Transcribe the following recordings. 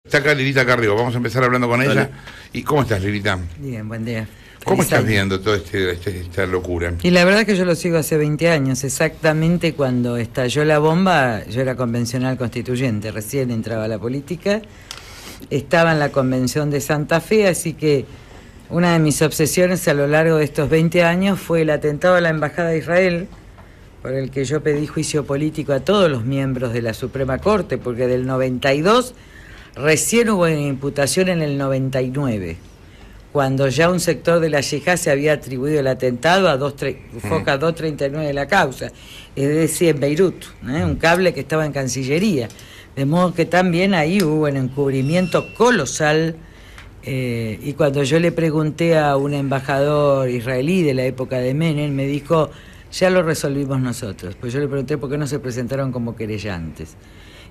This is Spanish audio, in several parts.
Está acá Lilita Carrió, vamos a empezar hablando con ella. ¿Y cómo estás, Lilita? Bien, buen día. ¿Cómo Feliz estás año. viendo toda esta locura? Y la verdad es que yo lo sigo hace 20 años, exactamente cuando estalló la bomba. Yo era convencional constituyente, recién entraba a la política, estaba en la convención de Santa Fe, así que una de mis obsesiones a lo largo de estos 20 años fue el atentado a la Embajada de Israel, por el que yo pedí juicio político a todos los miembros de la Suprema Corte, porque del 92 recién hubo una imputación en el 99, cuando ya un sector de la yihad se había atribuido el atentado a Foca 239 de la causa, es decir, en Beirut, un cable que estaba en Cancillería. De modo que también ahí hubo un encubrimiento colosal, y cuando yo le pregunté a un embajador israelí de la época de Menem, me dijo, ya lo resolvimos nosotros. Pues yo le pregunté por qué no se presentaron como querellantes.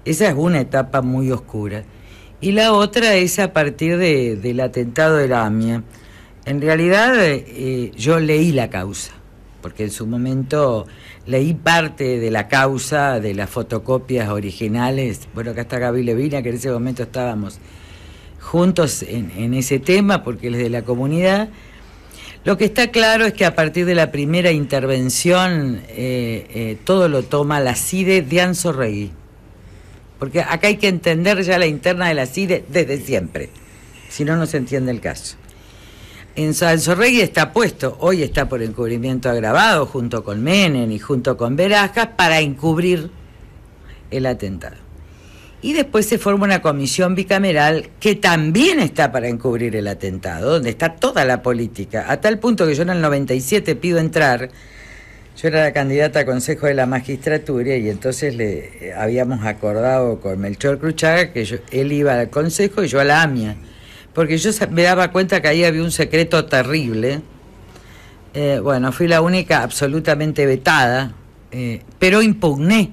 Esa es una etapa muy oscura. Y la otra es a partir del atentado de la AMIA. En realidad yo leí la causa, porque en su momento leí parte de la causa, de las fotocopias originales. Bueno, acá está Gaby Levina, que en ese momento estábamos juntos en ese tema, porque él es de la comunidad. Lo que está claro es que a partir de la primera intervención todo lo toma la CIDE de Anzoregui. Porque acá hay que entender ya la interna de la CIDE desde siempre, si no, no se entiende el caso. En Anzoregui está puesto, hoy está por encubrimiento agravado, junto con Menem y junto con Berajas, para encubrir el atentado. Y después se forma una comisión bicameral que también está para encubrir el atentado, donde está toda la política, a tal punto que yo en el 97 pido entrar. Yo era la candidata a Consejo de la Magistratura y entonces le habíamos acordado con Melchor Cruchaga que él iba al Consejo y yo a la AMIA, porque yo me daba cuenta que ahí había un secreto terrible. Bueno, fui la única absolutamente vetada, pero impugné.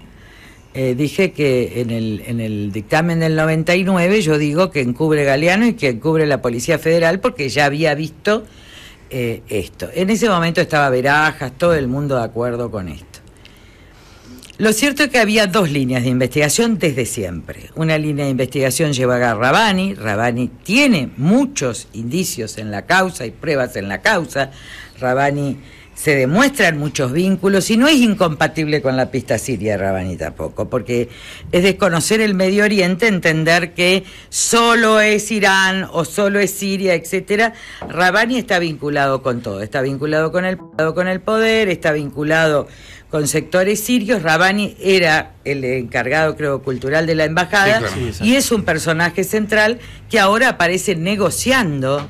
Dije que en el dictamen del 99 yo digo que encubre Galeano y que encubre la Policía Federal, porque ya había visto esto. En ese momento estaba Berajas, todo el mundo de acuerdo con esto. Lo cierto es que había dos líneas de investigación desde siempre. Una línea de investigación llevaba a Rabani. Rabani tiene muchos indicios en la causa y pruebas en la causa. Rabani se demuestran muchos vínculos y no es incompatible con la pista siria Rabani tampoco, porque es desconocer el Medio Oriente, entender que solo es Irán o solo es Siria, etcétera. Rabani está vinculado con todo, está vinculado con el poder, está vinculado con sectores sirios. Rabani era el encargado, creo, cultural de la embajada, sí, claro. Y es un personaje central que ahora aparece negociando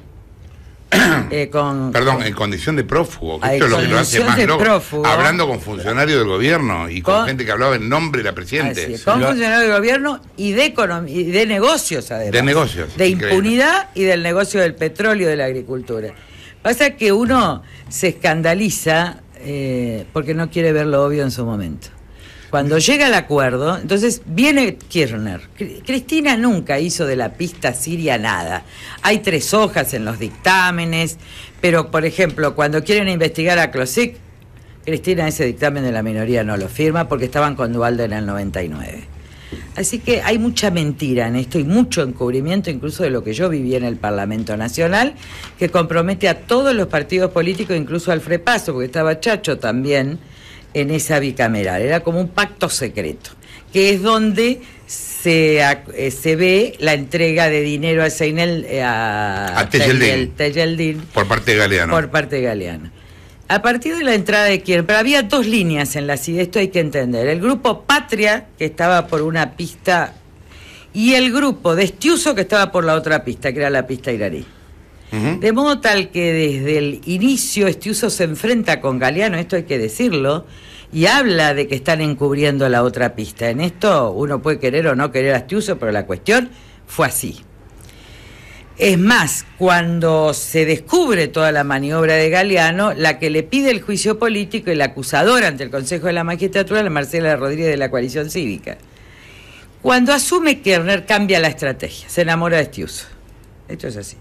en condición de prófugo, que esto es lo que lo hace más loco, hablando con funcionarios del gobierno y con gente que hablaba en nombre de la presidenta. Con funcionarios del gobierno y de negocios, además. De negocios. De impunidad y del negocio del petróleo y de la agricultura. Pasa que uno se escandaliza porque no quiere ver lo obvio en su momento. Cuando llega el acuerdo, entonces viene Kirchner. Cristina nunca hizo de la pista siria nada. Hay 3 hojas en los dictámenes, pero, por ejemplo, cuando quieren investigar a Klosik, Cristina ese dictamen de la minoría no lo firma porque estaban con Dualde en el 99. Así que hay mucha mentira en esto y mucho encubrimiento, incluso de lo que yo viví en el Parlamento Nacional, que compromete a todos los partidos políticos, incluso al Frepaso, porque estaba Chacho también en esa bicameral. Era como un pacto secreto, que es donde se ve la entrega de dinero a Tejeldín por parte de Galeano. A partir de la entrada de Kirchner, pero había 2 líneas en la CIDE, esto hay que entender. El grupo Patria, que estaba por una pista, y el grupo de Estiuso, que estaba por la otra pista, que era la pista iraní. De modo tal que desde el inicio Estiuso se enfrenta con Galeano, esto hay que decirlo, y habla de que están encubriendo la otra pista. En esto uno puede querer o no querer a Estiuso, pero la cuestión fue así. Es más, cuando se descubre toda la maniobra de Galeano, la que le pide el juicio político y la acusadora ante el Consejo de la Magistratura, la Marcela Rodríguez de la Coalición Cívica. Cuando asume Kirchner, cambia la estrategia, se enamora de Estiuso. Esto es así.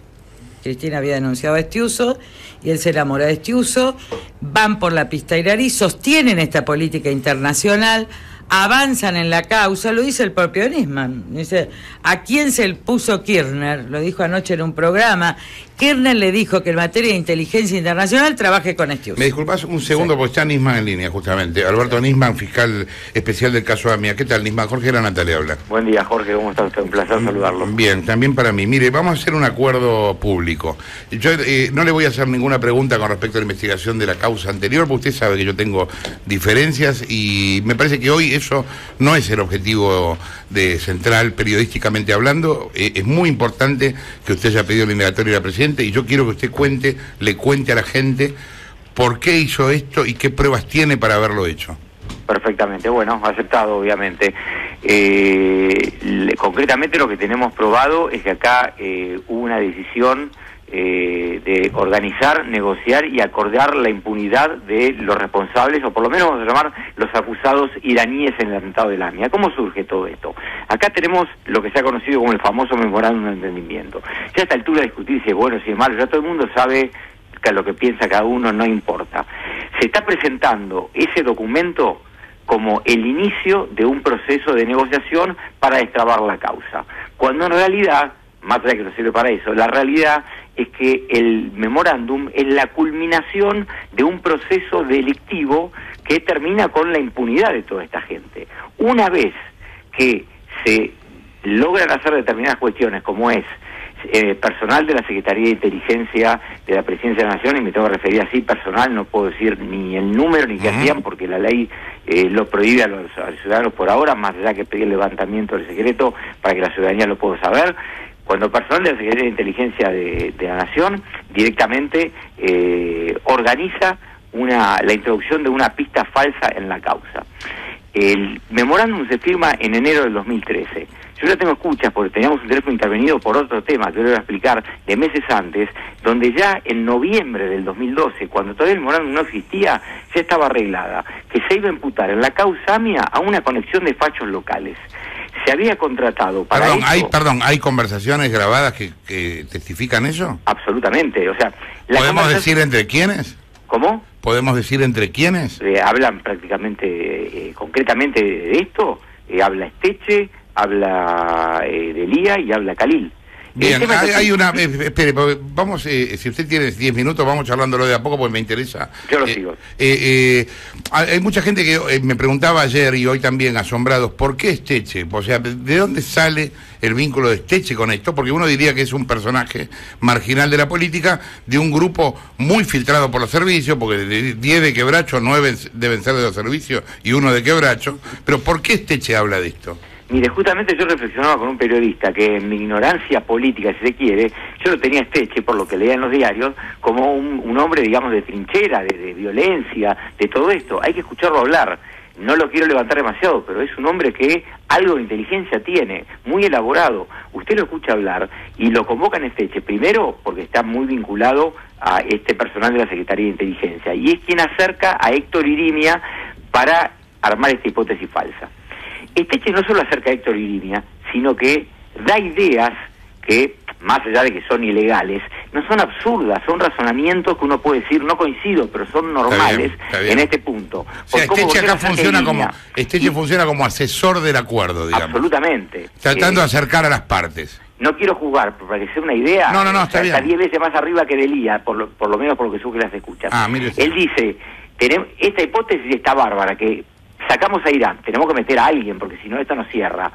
Cristina había denunciado a Estiuso y él se enamora de Estiuso, van por la pista iraní, sostienen esta política internacional, avanzan en la causa, lo dice el propio Nisman. Dice, ¿a quién se le puso Kirchner? Lo dijo anoche en un programa. Kirchner le dijo que en materia de inteligencia internacional trabaje con Estius. Me disculpas un segundo, porque está Nisman en línea, justamente. Alberto Nisman, fiscal especial del caso AMIA. ¿Qué tal, Nisman? Jorge Granata le habla. Buen día, Jorge. ¿Cómo está usted? Un placer saludarlo. Bien, también para mí. Mire, vamos a hacer un acuerdo público. Yo no le voy a hacer ninguna pregunta con respecto a la investigación de la causa anterior, porque usted sabe que yo tengo diferencias y me parece que hoy eso no es el objetivo de central, periodísticamente hablando. Es muy importante que usted haya pedido la indagatoria de la Presidenta y yo quiero que usted le cuente a la gente por qué hizo esto y qué pruebas tiene para haberlo hecho. Perfectamente, bueno, aceptado obviamente. Concretamente lo que tenemos probado es que acá hubo una decisión de organizar, negociar y acordar la impunidad de los responsables, o por lo menos vamos a llamar los acusados iraníes en el atentado de AMIA. ¿Cómo surge todo esto? Acá tenemos lo que se ha conocido como el famoso memorándum de entendimiento. Ya a esta altura discutir si es bueno o si es malo, ya todo el mundo sabe que lo que piensa cada uno no importa. Se está presentando ese documento como el inicio de un proceso de negociación para destrabar la causa, cuando en realidad, más allá que no sirve para eso, la realidad es que el memorándum es la culminación de un proceso delictivo que termina con la impunidad de toda esta gente. Una vez que se logran hacer determinadas cuestiones, como es personal de la Secretaría de Inteligencia de la Presidencia de la Nación, y me tengo que referir así, personal, no puedo decir ni el número ni qué hacían, porque la ley lo prohíbe a los ciudadanos por ahora, más allá que pedir el levantamiento del secreto para que la ciudadanía lo pueda saber. Cuando personal de la Secretaría de Inteligencia de la Nación directamente organiza la introducción de una pista falsa en la causa. El memorándum se firma en enero del 2013. Yo ya tengo escuchas porque teníamos un teléfono intervenido por otro tema que yo le voy a explicar de meses antes, donde ya en noviembre del 2012, cuando todavía el memorándum no existía, ya estaba arreglada, que se iba a imputar en la causa AMIA a una conexión de fachos locales. Se había contratado para ¿Hay conversaciones grabadas que testifican eso? Absolutamente, o sea... ¿Podemos decir entre quiénes? ¿Cómo? ¿Podemos decir entre quiénes? Hablan prácticamente, concretamente de esto, habla Esteche, habla Delía y habla Khalil. Bien, hay una... espere, vamos, si usted tiene 10 minutos, vamos charlándolo de a poco porque me interesa. Yo lo sigo. Hay mucha gente que me preguntaba ayer y hoy también, asombrados, ¿por qué Esteche? O sea, ¿de dónde sale el vínculo de Esteche con esto? Porque uno diría que es un personaje marginal de la política, de un grupo muy filtrado por los servicios, porque de 10 de Quebracho, 9 deben ser de los servicios y 1 de Quebracho. Pero ¿por qué Esteche habla de esto? Mire, justamente yo reflexionaba con un periodista que en mi ignorancia política, si se quiere, yo lo tenía Esteche, por lo que leía en los diarios, como un hombre, digamos, de trinchera, de violencia, de todo esto. Hay que escucharlo hablar. No lo quiero levantar demasiado, pero es un hombre que algo de inteligencia tiene, muy elaborado. Usted lo escucha hablar y lo convoca en Esteche, primero porque está muy vinculado a este personal de la Secretaría de Inteligencia, y es quien acerca a Héctor Irimia para armar esta hipótesis falsa. Esteche no solo acerca a Héctor Irimia, sino que da ideas que, más allá de que son ilegales, no son absurdas, son razonamientos que uno puede decir, no coincido, pero son normales está bien. En este punto. O sea, Esteche acá funciona como asesor del acuerdo, digamos. Absolutamente. Tratando de acercar a las partes. No quiero jugar, pero para que sea una idea, no, está bien. Está 10 veces más arriba que Delía, por lo menos por lo que surge las escuchas. Él dice, esta hipótesis está bárbara, que sacamos a Irán, tenemos que meter a alguien, porque si no esto no cierra.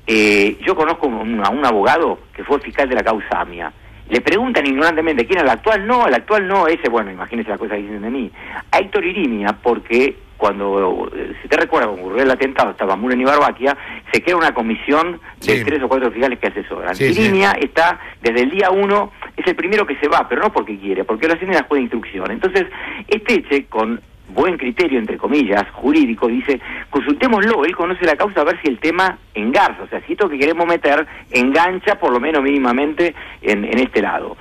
Yo conozco a un abogado que fue fiscal de la causa AMIA. Le preguntan ignorantemente, ¿quién es el actual? No, el actual no, ese, bueno, imagínese las cosas que dicen de mí. A Héctor Irimia, porque cuando, si te recuerdas, cuando ocurrió el atentado, estaba Muren y Barbaquia, se crea una comisión de 3 o 4 fiscales que asesoran. Irimia está, desde el día 1, es el primero que se va, pero no porque quiere, porque lo hacen en la juez de instrucción. Entonces, Esteche, con buen criterio, entre comillas, jurídico, dice, consultémoslo, él conoce la causa, a ver si el tema engarza, o sea, si esto que queremos meter engancha, por lo menos mínimamente, en este lado.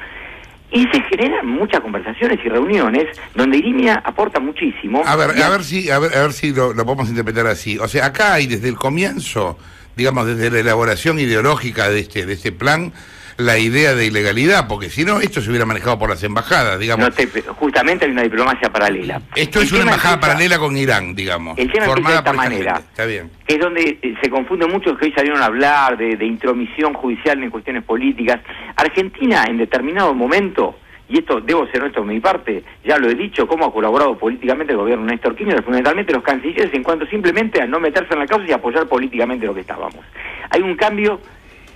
Y se generan muchas conversaciones y reuniones donde Irimia aporta muchísimo. A ver si lo podemos interpretar así. O sea, acá hay desde el comienzo, digamos, desde la elaboración ideológica de este plan, la idea de ilegalidad, porque si no, esto se hubiera manejado por las embajadas, digamos. Justamente hay una diplomacia paralela. Esto es una embajada paralela con Irán, digamos. El tema empieza de esta manera. Está bien. Es donde se confunde mucho, que hoy salieron a hablar de intromisión judicial en cuestiones políticas. Argentina, en determinado momento, y esto debo ser honesto de mi parte, ya lo he dicho, cómo ha colaborado políticamente el gobierno de Néstor Kirchner, fundamentalmente los cancilleres, en cuanto simplemente a no meterse en la causa y apoyar políticamente lo que estábamos. Hay un cambio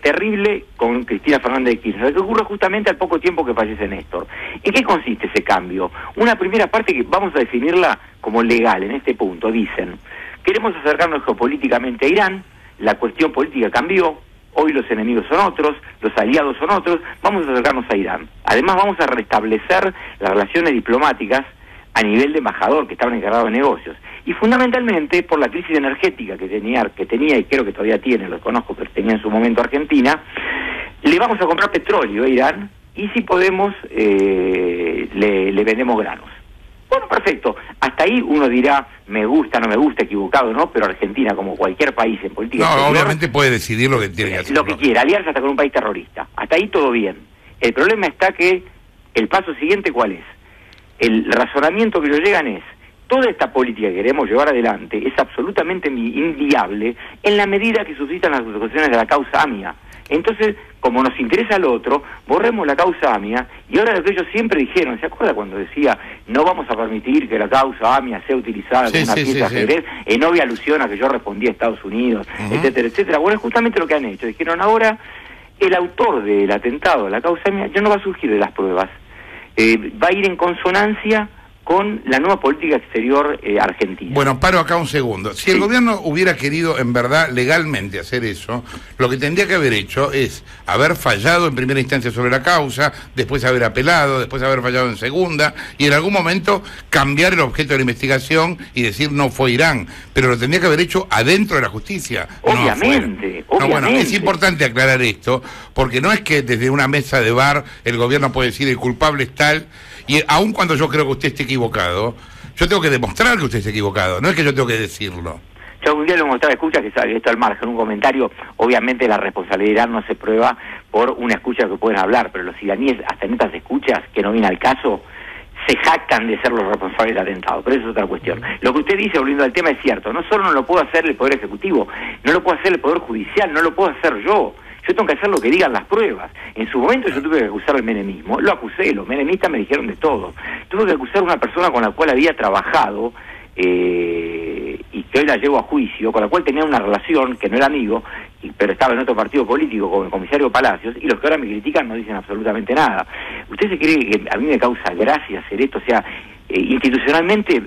terrible con Cristina Fernández de Kirchner, que ocurre justamente al poco tiempo que fallece Néstor. ¿En qué consiste ese cambio? Una primera parte que vamos a definirla como legal en este punto. Dicen, queremos acercarnos geopolíticamente a Irán, la cuestión política cambió, hoy los enemigos son otros, los aliados son otros, vamos a acercarnos a Irán. Además vamos a restablecer las relaciones diplomáticas a nivel de embajador, que estaban encargados de negocios. Y fundamentalmente por la crisis energética que tenía y creo que todavía tiene, lo conozco, pero tenía en su momento Argentina, le vamos a comprar petróleo a Irán y si podemos le vendemos granos. Bueno, perfecto. Hasta ahí uno dirá, me gusta, no me gusta, equivocado, ¿no? Pero Argentina, como cualquier país en política exterior, obviamente puede decidir lo que tiene que hacer. Lo que quiera, aliarse hasta con un país terrorista. Hasta ahí todo bien. El problema está que el paso siguiente, ¿cuál es? El razonamiento que ellos llegan es, toda esta política que queremos llevar adelante es absolutamente inviable en la medida que suscitan las cuestiones de la causa AMIA. Entonces, como nos interesa lo otro, borremos la causa AMIA, y ahora lo que ellos siempre dijeron, ¿se acuerda cuando decía, no vamos a permitir que la causa AMIA sea utilizada como una pieza de ajedrez, en obvia alusión a que yo respondí a Estados Unidos, etcétera, etcétera? Bueno, es justamente lo que han hecho. Dijeron, ahora, el autor del atentado a la causa AMIA ya no va a surgir de las pruebas, va a ir en consonancia con la nueva política exterior argentina. Bueno, paro acá un segundo. Si el gobierno hubiera querido en verdad legalmente hacer eso, lo que tendría que haber hecho es haber fallado en primera instancia sobre la causa, después haber apelado, después haber fallado en segunda, y en algún momento cambiar el objeto de la investigación y decir no fue Irán, pero lo tendría que haber hecho adentro de la justicia. Obviamente, no, bueno, es importante aclarar esto, porque no es que desde una mesa de bar el gobierno puede decir el culpable es tal, y aun cuando yo creo que usted esté equivocado, yo tengo que demostrar que usted esté equivocado, no es que yo tengo que decirlo. Yo un día lo mostraba, escucha que sale esto al margen, un comentario, obviamente la responsabilidad no se prueba por una escucha que pueden hablar, pero los iraníes, hasta en estas escuchas, que no viene al caso, se jactan de ser los responsables del atentado, pero eso es otra cuestión. Lo que usted dice, volviendo al tema, es cierto, no solo no lo puedo hacer el Poder Ejecutivo, no lo puedo hacer el Poder Judicial, no lo puedo hacer yo tengo que hacer lo que digan las pruebas. En su momento yo tuve que acusar al menemismo, lo acusé, los menemistas me dijeron de todo. Tuve que acusar a una persona con la cual había trabajado y que hoy la llevo a juicio, con la cual tenía una relación, que no era amigo, pero estaba en otro partido político como el comisario Palacios, y los que ahora me critican no dicen absolutamente nada. ¿Usted se cree que a mí me causa gracia hacer esto? O sea, institucionalmente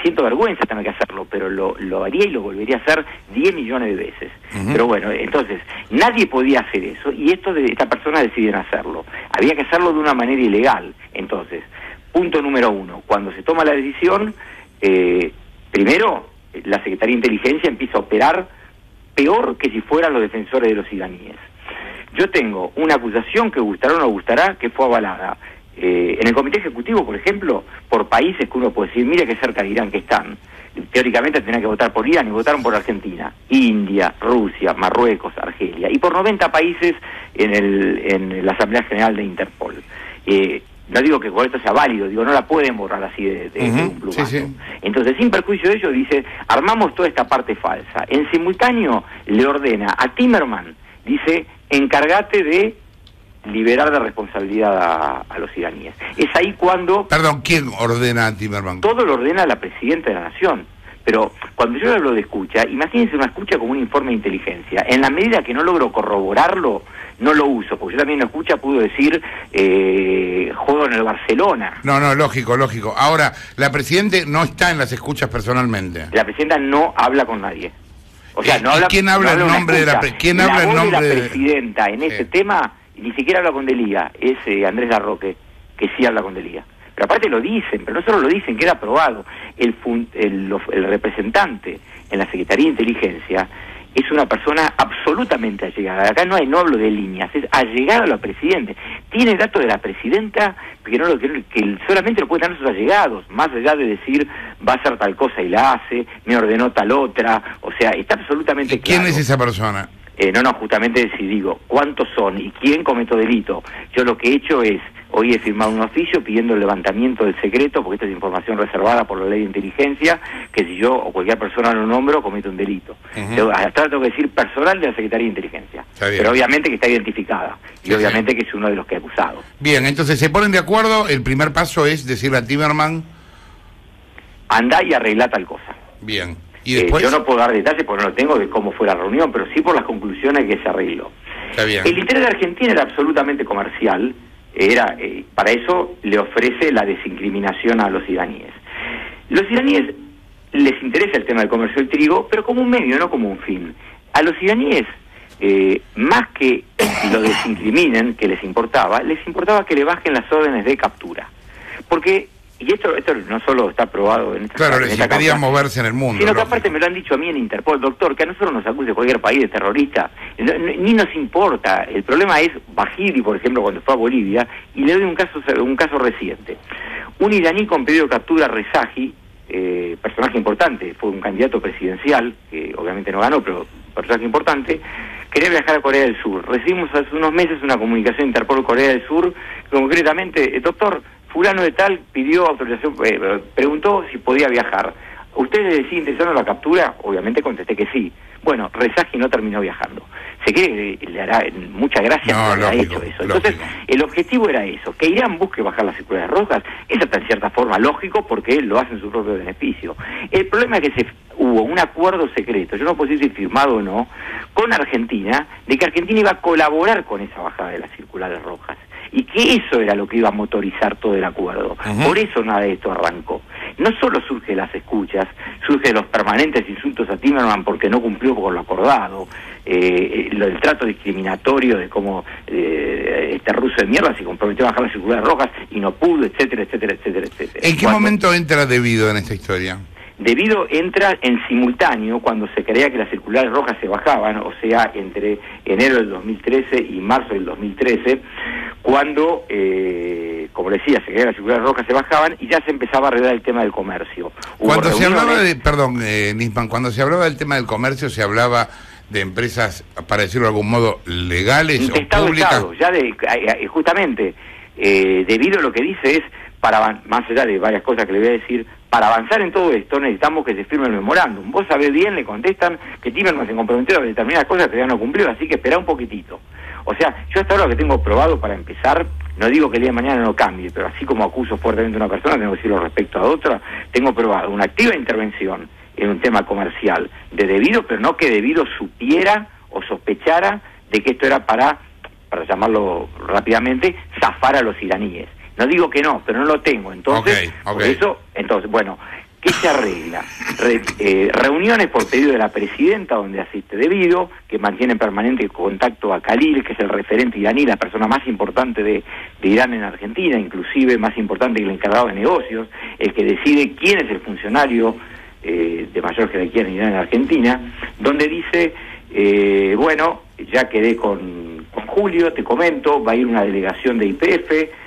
siento vergüenza tener que hacerlo, pero lo haría y lo volvería a hacer 10 millones de veces. Pero bueno, entonces, nadie podía hacer eso, y esta persona deciden hacerlo. Había que hacerlo de una manera ilegal. Entonces, punto número 1, cuando se toma la decisión, primero, la Secretaría de Inteligencia empieza a operar peor que si fueran los defensores de los iraníes. Yo tengo una acusación que gustará o no gustará, que fue avalada en el Comité Ejecutivo, por ejemplo, por países que uno puede decir, mire qué cerca de Irán que están. Teóricamente tendrían que votar por Irán y votaron por Argentina, India, Rusia, Marruecos, Argelia, y por 90 países en la Asamblea General de Interpol. No digo que con esto sea válido, digo, no la pueden borrar así de un plumazo. Entonces, sin perjuicio de ello, dice, armamos toda esta parte falsa. En simultáneo, le ordena a Timerman, dice, encárgate de liberar de responsabilidad a los iraníes. Es ahí cuando... Perdón, ¿quién ordena a Timerman? Todo lo ordena la Presidenta de la Nación. Pero cuando yo hablo de escucha, imagínense una escucha como un informe de inteligencia. En la medida que no logro corroborarlo, no lo uso, porque yo también en la escucha puedo decir, juego en el Barcelona. No, lógico. Ahora, la Presidenta no está en las escuchas personalmente. La Presidenta no habla con nadie. O sea, no habla... ¿Quién habla en nombre de la Presidenta en ese tema? Ni siquiera habla con Delía, es Andrés Larroque, que sí habla con Delía. Pero aparte lo dicen, pero no solo lo dicen, queda aprobado. El representante en la Secretaría de Inteligencia es una persona absolutamente allegada. Acá no hablo de líneas, es allegada a la Presidenta. Tiene datos de la Presidenta que solamente lo pueden tener sus allegados, más allá de decir va a hacer tal cosa y la hace, me ordenó tal otra. O sea, está absolutamente claro. ¿Quién es esa persona? No, justamente si digo cuántos son y quién cometió delito. Yo lo que he hecho es, hoy he firmado un oficio pidiendo el levantamiento del secreto, porque esta es información reservada por la ley de inteligencia, que si yo o cualquier persona lo nombro, comete un delito. Hasta tengo que decir personal de la Secretaría de Inteligencia, pero obviamente que está identificada, y obviamente que es uno de los que he acusado. Bien, entonces se ponen de acuerdo, el primer paso es decirle a Timerman... Andá y arreglá tal cosa. Bien. ¿Y después? Yo no puedo dar detalles porque no lo tengo de cómo fue la reunión, pero sí por las conclusiones que se arregló. Está bien. El interés de Argentina era absolutamente comercial, para eso le ofrece la desincriminación a los iraníes. Los iraníes les interesa el tema del comercio del trigo, pero como un medio, no como un fin. A los iraníes, más que lo desincriminen, que les importaba que le bajen las órdenes de captura. Porque... Y esto no solo está aprobado en esta... Claro, les impedía moverse en el mundo. Sino que aparte me lo han dicho a mí en Interpol, doctor, que a nosotros nos acuse cualquier país de terrorista. Ni nos importa. El problema es Bajiri, por ejemplo, cuando fue a Bolivia, y le doy un caso reciente. Un iraní con pedido de captura, Rezaji, personaje importante, fue un candidato presidencial, que obviamente no ganó, pero personaje importante, quería viajar a Corea del Sur. Recibimos hace unos meses una comunicación de Interpol Corea del Sur, concretamente, doctor, fulano de tal pidió autorización, preguntó si podía viajar. ¿Ustedes les sigue interesando la captura? Obviamente contesté que sí. Bueno, Rezaji no terminó viajando. Se cree que le hará mucha gracia que haya hecho eso. Entonces, el objetivo era eso, que Irán busque bajar las circulares rojas. Es hasta en cierta forma lógico porque lo hace en su propio beneficio. El problema es que hubo un acuerdo secreto, yo no puedo decir si firmado o no, con Argentina, de que Argentina iba a colaborar con esa bajada de las circulares rojas. Y que eso era lo que iba a motorizar todo el acuerdo. Por eso nada de esto arrancó. No solo surge de las escuchas, surge de los permanentes insultos a Timerman porque no cumplió con lo acordado, el trato discriminatorio de cómo este ruso de mierda se comprometió a bajar las circulares rojas y no pudo, etcétera, etcétera, etcétera, etcétera. ¿En qué momento entra Debido en esta historia? Debido entra en simultáneo cuando se creía que las circulares rojas se bajaban, o sea, entre enero del 2013 y marzo del 2013, cuando, como decía, se creía que las circulares rojas se bajaban y ya se empezaba a arreglar el tema del comercio. Cuando se hablaba Nisman, cuando se hablaba del tema del comercio, se hablaba de empresas, para decirlo de algún modo, legales o públicas. Justamente, Debido lo que dice es, más allá de varias cosas que le voy a decir, para avanzar en todo esto necesitamos que se firme el memorándum. Vos sabés bien, le contestan que Timerman se comprometió a determinadas cosas que ya no cumplió, así que espera un poquitito. O sea, yo hasta ahora lo que tengo probado para empezar, no digo que el día de mañana no cambie, pero así como acuso fuertemente a una persona, tengo que decirlo respecto a otra, tengo probado una activa intervención en un tema comercial de Debido, pero no que Debido supiera o sospechara de que esto era para llamarlo rápidamente, zafar a los iraníes. No digo que no, pero no lo tengo. Entonces, por eso, bueno, ¿qué se arregla? Reuniones por pedido de la presidenta, donde asiste Debido, que mantiene permanente contacto a Khalil, que es el referente iraní, la persona más importante de Irán en Argentina, inclusive más importante que el encargado de negocios, el que decide quién es el funcionario de mayor jerarquía en Irán en Argentina, donde dice, bueno, ya quedé con Julio, te comento, va a ir una delegación de YPF,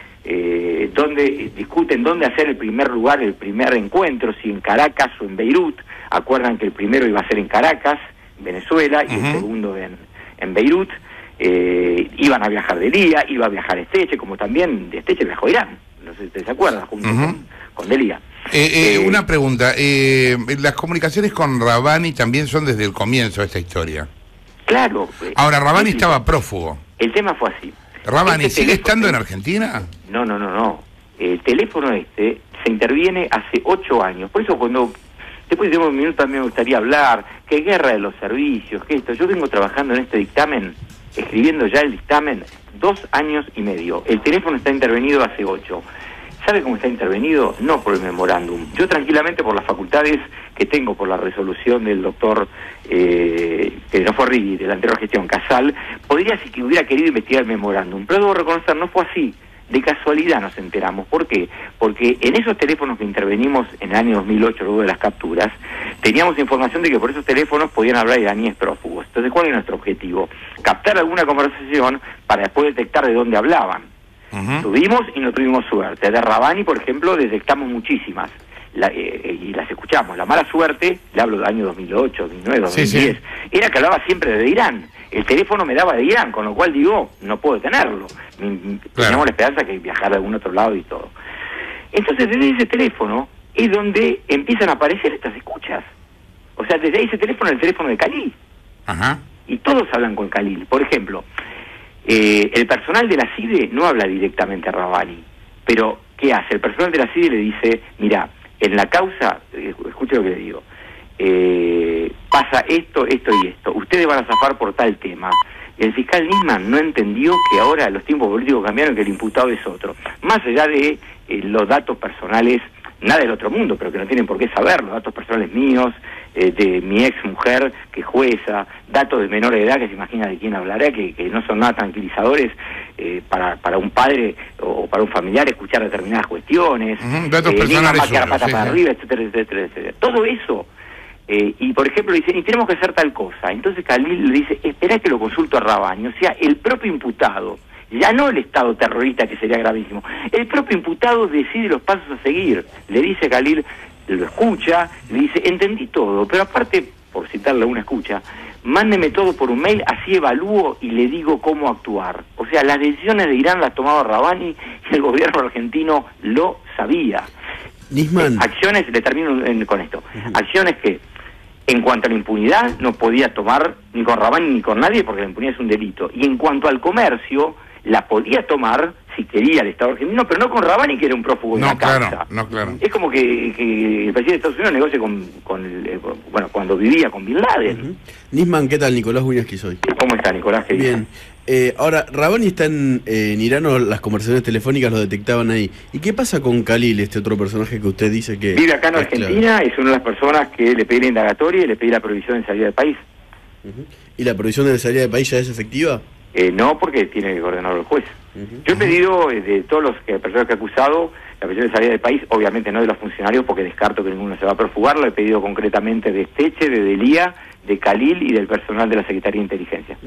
donde discuten dónde hacer el primer encuentro, si en Caracas o en Beirut. Acuerdan que el primero iba a ser en Caracas, Venezuela, y el segundo en Beirut. Iban a viajar Delia, iba a viajar Esteche, como también Esteche viajó a Irán, no sé si ustedes se acuerdan, junto con Delia. Una pregunta, las comunicaciones con Rabani también son desde el comienzo de esta historia. Claro. Ahora, Rabani estaba prófugo. El tema fue así. ¿Rabani sigue estando en Argentina? No. El teléfono se interviene hace 8 años. Por eso después de un minuto también me gustaría hablar, que guerra de los servicios, que esto. Yo vengo trabajando en este dictamen, escribiendo ya el dictamen, 2 años y medio. El teléfono está intervenido hace 8. ¿Sabe cómo está intervenido? No por el memorándum. Yo tranquilamente por las facultades que tengo, por la resolución del doctor, que no fue Rigui, de la anterior gestión, Casal, podría, si que hubiera querido investigar el memorándum. Pero debo reconocer, no fue así. De casualidad nos enteramos. ¿Por qué? Porque en esos teléfonos que intervenimos en el año 2008, luego de las capturas, teníamos información de que por esos teléfonos podían hablar iraníes prófugos. Entonces, ¿cuál es nuestro objetivo? Captar alguna conversación para después detectar de dónde hablaban. Tuvimos y no tuvimos suerte. De Rabani, por ejemplo, detectamos muchísimas. y las escuchamos. La mala suerte, le hablo del año 2008, 2009, 2010, sí. era que hablaba siempre de Irán. El teléfono me daba de Irán, con lo cual digo, no puedo tenerlo. Teníamos la esperanza que viajar a algún otro lado y todo. Entonces, desde ese teléfono es donde empiezan a aparecer estas escuchas. O sea, desde ese teléfono, el teléfono de Khalil. Ajá. Y todos hablan con Khalil. Por ejemplo, el personal de la CIDE no habla directamente a Rabani, pero ¿qué hace? El personal de la CIDE le dice, mira, en la causa, escuche lo que le digo, pasa esto, esto y esto, ustedes van a zafar por tal tema. El fiscal Nisman no entendió que ahora los tiempos políticos cambiaron, que el imputado es otro. Más allá de los datos personales, nada del otro mundo, pero que no tienen por qué saberlo, datos personales míos, de mi ex mujer, que es jueza, datos de menor edad, que se imagina de quién hablará, que no son nada tranquilizadores para un padre o para un familiar escuchar determinadas cuestiones, datos personales más que la pata para arriba, etcétera, etcétera, etcétera. Todo eso, y por ejemplo dicen, y tenemos que hacer tal cosa. Entonces Khalil le dice, espera que lo consulto a Rabani, o sea, el propio imputado, ya no el Estado terrorista, que sería gravísimo, el propio imputado decide los pasos a seguir. Le dice a Khalil, lo escucha, le dice, entendí todo, pero aparte, por citarle una escucha, mándeme todo por un mail, así evalúo y le digo cómo actuar. O sea, las decisiones de Irán las tomaba Rabani y el gobierno argentino lo sabía. Nisman. Acciones, le termino con esto, acciones que en cuanto a la impunidad no podía tomar ni con Rabani ni con nadie, porque la impunidad es un delito, y en cuanto al comercio la podía tomar si quería el Estado argentino, pero no con Rabani, que era un prófugo de la causa. Claro. Es como que el presidente de Estados Unidos negocie bueno, cuando vivía con Bin Laden. Nisman, ¿qué tal? Nicolás Wiñaski soy. ¿Cómo está, Nicolás? ¿Qué Bien. Ahora, Rabani está en Irán, o las conversaciones telefónicas lo detectaban ahí. ¿Y qué pasa con Khalil, este otro personaje que usted dice que... Vive acá en Argentina, es una de las personas que le pedí la indagatoria y le pedí la prohibición de salida del país. ¿Y la prohibición de salida del país ya es efectiva? No, porque tiene que ordenarlo el juez. Yo he pedido de todos los personas que he acusado la prohibición de salida del país, obviamente no de los funcionarios, porque descarto que ninguno se va a perfugar. Lo he pedido concretamente de Esteche, de Delía, de Khalil y del personal de la Secretaría de Inteligencia.